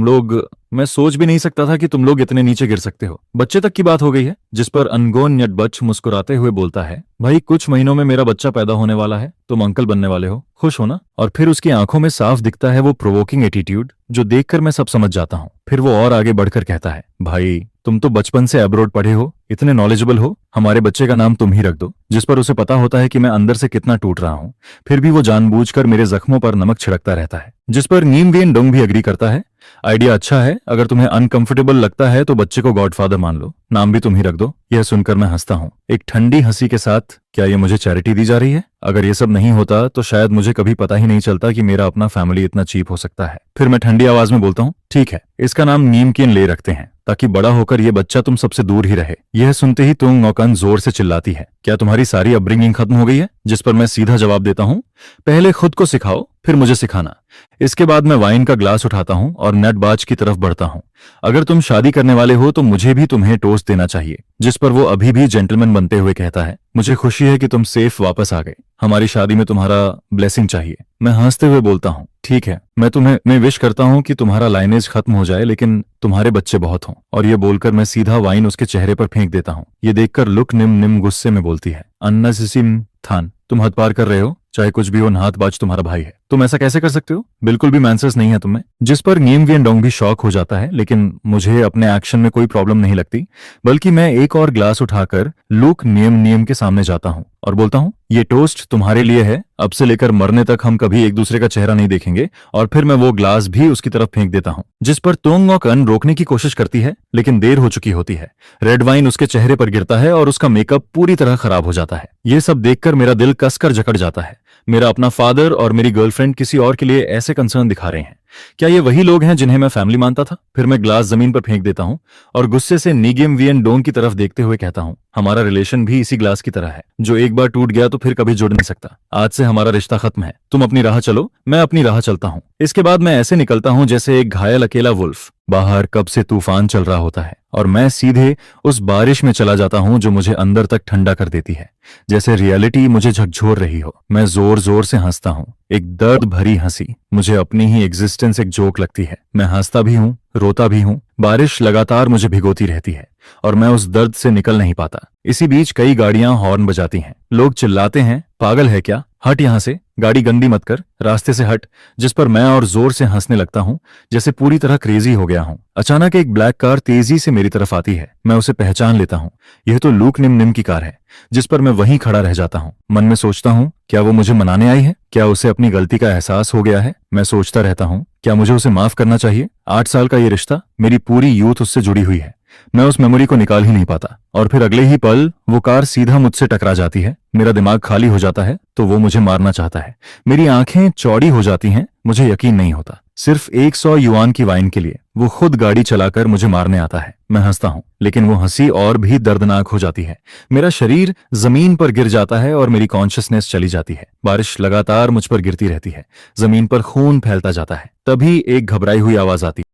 लोग, मैं सोच भी नहीं सकता था कि तुम लोग इतने नीचे गिर सकते हो, बच्चे तक की बात हो गई है। जिस पर अनगोन नटबच मुस्कुराते हुए बोलता है, भाई कुछ महीनों में मेरा बच्चा पैदा होने वाला है, तुम अंकल बनने वाले हो, खुश हो ना? और फिर उसकी आंखों में साफ दिखता है वो प्रोवोकिंग एटीट्यूड, जो देखकर मैं सब समझ जाता हूँ। फिर वो और आगे बढ़कर कहता है, भाई तुम तो बचपन से अब्रॉड पढ़े हो, इतने नॉलेजेबल हो, हमारे बच्चे का नाम तुम ही रख दो। जिस पर उसे पता होता है कि मैं अंदर से कितना टूट रहा हूँ, फिर भी वो जानबूझकर मेरे जख्मों पर नमक छिड़कता रहता है। जिस पर नीम वियन डोंग भी एग्री करता है, आइडिया अच्छा है, अगर तुम्हें अनकंफर्टेबल लगता है तो बच्चे को गॉडफादर मान लो, नाम भी तुम ही रख दो। यह सुनकर मैं हंसता हूँ, एक ठंडी हंसी के साथ, क्या ये मुझे चैरिटी दी जा रही है? अगर ये सब नहीं होता तो शायद मुझे कभी पता ही नहीं चलता कि मेरा अपना फैमिली इतना चीप हो सकता है। फिर मैं ठंडी आवाज में बोलता हूँ, ठीक है, इसका नाम नीमकिन ले रखते हैं, ताकि बड़ा होकर ये बच्चा तुम सबसे दूर ही रहे। यह सुनते ही तुंग नौकन जोर से चिल्लाती है, क्या तुम्हारी सारी अपब्रिंगिंग खत्म हो गई है? जिस पर मैं सीधा जवाब देता हूँ, पहले खुद को सिखाओ फिर मुझे सिखाना। इसके बाद मैं वाइन का ग्लास उठाता हूँ और नटबाज की तरफ बढ़ता हूँ। अगर तुम शादी करने वाले हो तो मुझे भी तुम्हें टोस्ट देना चाहिए, जिस पर वो अभी भी जेंटलमैन बनते हुए कहता है, मुझे खुशी है कि तुम सेफ वापस आ गए। हमारी शादी में तुम्हारा ब्लेसिंग चाहिए। मैं हंसते हुए बोलता हूँ, ठीक है, मैं विश करता हूँ कि तुम्हारा लाइनेज खत्म हो जाए, लेकिन तुम्हारे बच्चे बहुत हों। और ये बोलकर मैं सीधा वाइन उसके चेहरे पर फेंक देता हूँ। ये देखकर लुक निम निम गुस्से में बोलती है, अन्ना सिसिम थान, तुम हद पार कर रहे हो। चाहे कुछ भी हो, नाथबाज तुम्हारा भाई है, तुम ऐसा कैसे कर सकते हो? बिल्कुल भी मैनर्स नहीं है तुम्हें। जिस पर नीम वियन डोंग भी शॉक हो जाता है, लेकिन मुझे अपने एक्शन में कोई प्रॉब्लम नहीं लगती, बल्कि मैं एक और ग्लास उठाकर लुक नियम नियम के सामने जाता हूँ और बोलता हूँ, ये टोस्ट तुम्हारे लिए है। अब से लेकर मरने तक हम कभी एक दूसरे का चेहरा नहीं देखेंगे। और फिर मैं वो ग्लास भी उसकी तरफ फेंक देता हूँ। जिस पर तोंग और कन रोकने की कोशिश करती है, लेकिन देर हो चुकी होती है। रेड वाइन उसके चेहरे पर गिरता है और उसका मेकअप पूरी तरह खराब हो जाता है। ये सब देखकर मेरा दिल कसकर जकड़ जाता है। मेरा अपना फादर और मेरी गर्लफ्रेंड किसी और के लिए ऐसे कंसर्न दिखा रहे हैं। क्या ये वही लोग हैं जिन्हें मैं फैमिली मानता था? फिर मैं ग्लास जमीन पर फेंक देता हूँ और गुस्से से नीगेम वियन डोंग की तरफ देखते हुए कहता हूँ, हमारा रिलेशन भी इसी ग्लास की तरह है, जो एक बार टूट गया तो फिर कभी जुड़ नहीं सकता। आज से हमारा रिश्ता खत्म है। तुम अपनी राह चलो, मैं अपनी राह चलता हूँ। इसके बाद मैं ऐसे निकलता हूँ जैसे एक घायल अकेला वुल्फ। बाहर कब से तूफान चल रहा होता है और मैं सीधे उस बारिश में चला जाता हूँ जो मुझे अंदर तक ठंडा कर देती है, जैसे रियलिटी मुझे झकझोर रही हो। मैं जोर जोर से हंसता हूँ, एक दर्द भरी हंसी। मुझे अपनी ही एग्जिस्टेंस एक जोक लगती है। मैं हंसता भी हूँ, रोता भी हूँ। बारिश लगातार मुझे भिगोती रहती है और मैं उस दर्द से निकल नहीं पाता। इसी बीच कई गाड़ियां हॉर्न बजाती हैं। लोग चिल्लाते हैं, पागल है क्या, हट यहां से, गाड़ी गंदी मत कर, रास्ते से हट। जिस पर मैं और जोर से हंसने लगता हूं, जैसे पूरी तरह क्रेजी हो गया हूं। अचानक एक ब्लैक कार तेजी से मेरी तरफ आती है। मैं उसे पहचान लेता हूं। यह तो लूक निम निम की कार है। जिस पर मैं वहीं खड़ा रह जाता हूं। मन में सोचता हूं, क्या वो मुझे मनाने आई है? क्या उसे अपनी गलती का एहसास हो गया है? मैं सोचता रहता हूं, क्या मुझे उसे माफ करना चाहिए? 8 साल का ये रिश्ता, मेरी पूरी यूथ उससे जुड़ी हुई है। मैं उस मेमोरी को निकाल ही नहीं पाता। और फिर अगले ही पल वो कार सीधा मुझसे टकरा जाती है। मेरा दिमाग खाली हो जाता है तो वो मुझे मारना चाहता है। मेरी आंखें चौड़ी हो जाती हैं। मुझे यकीन नहीं होता। सिर्फ 100 युआन की वाइन के लिए वो खुद गाड़ी चलाकर मुझे मारने आता है। मैं हंसता हूं, लेकिन वो हंसी और भी दर्दनाक हो जाती है। मेरा शरीर जमीन पर गिर जाता है और मेरी कॉन्शियसनेस चली जाती है। बारिश लगातार मुझ पर गिरती रहती है। जमीन पर खून फैलता जाता है। तभी एक घबराई हुई आवाज आती है।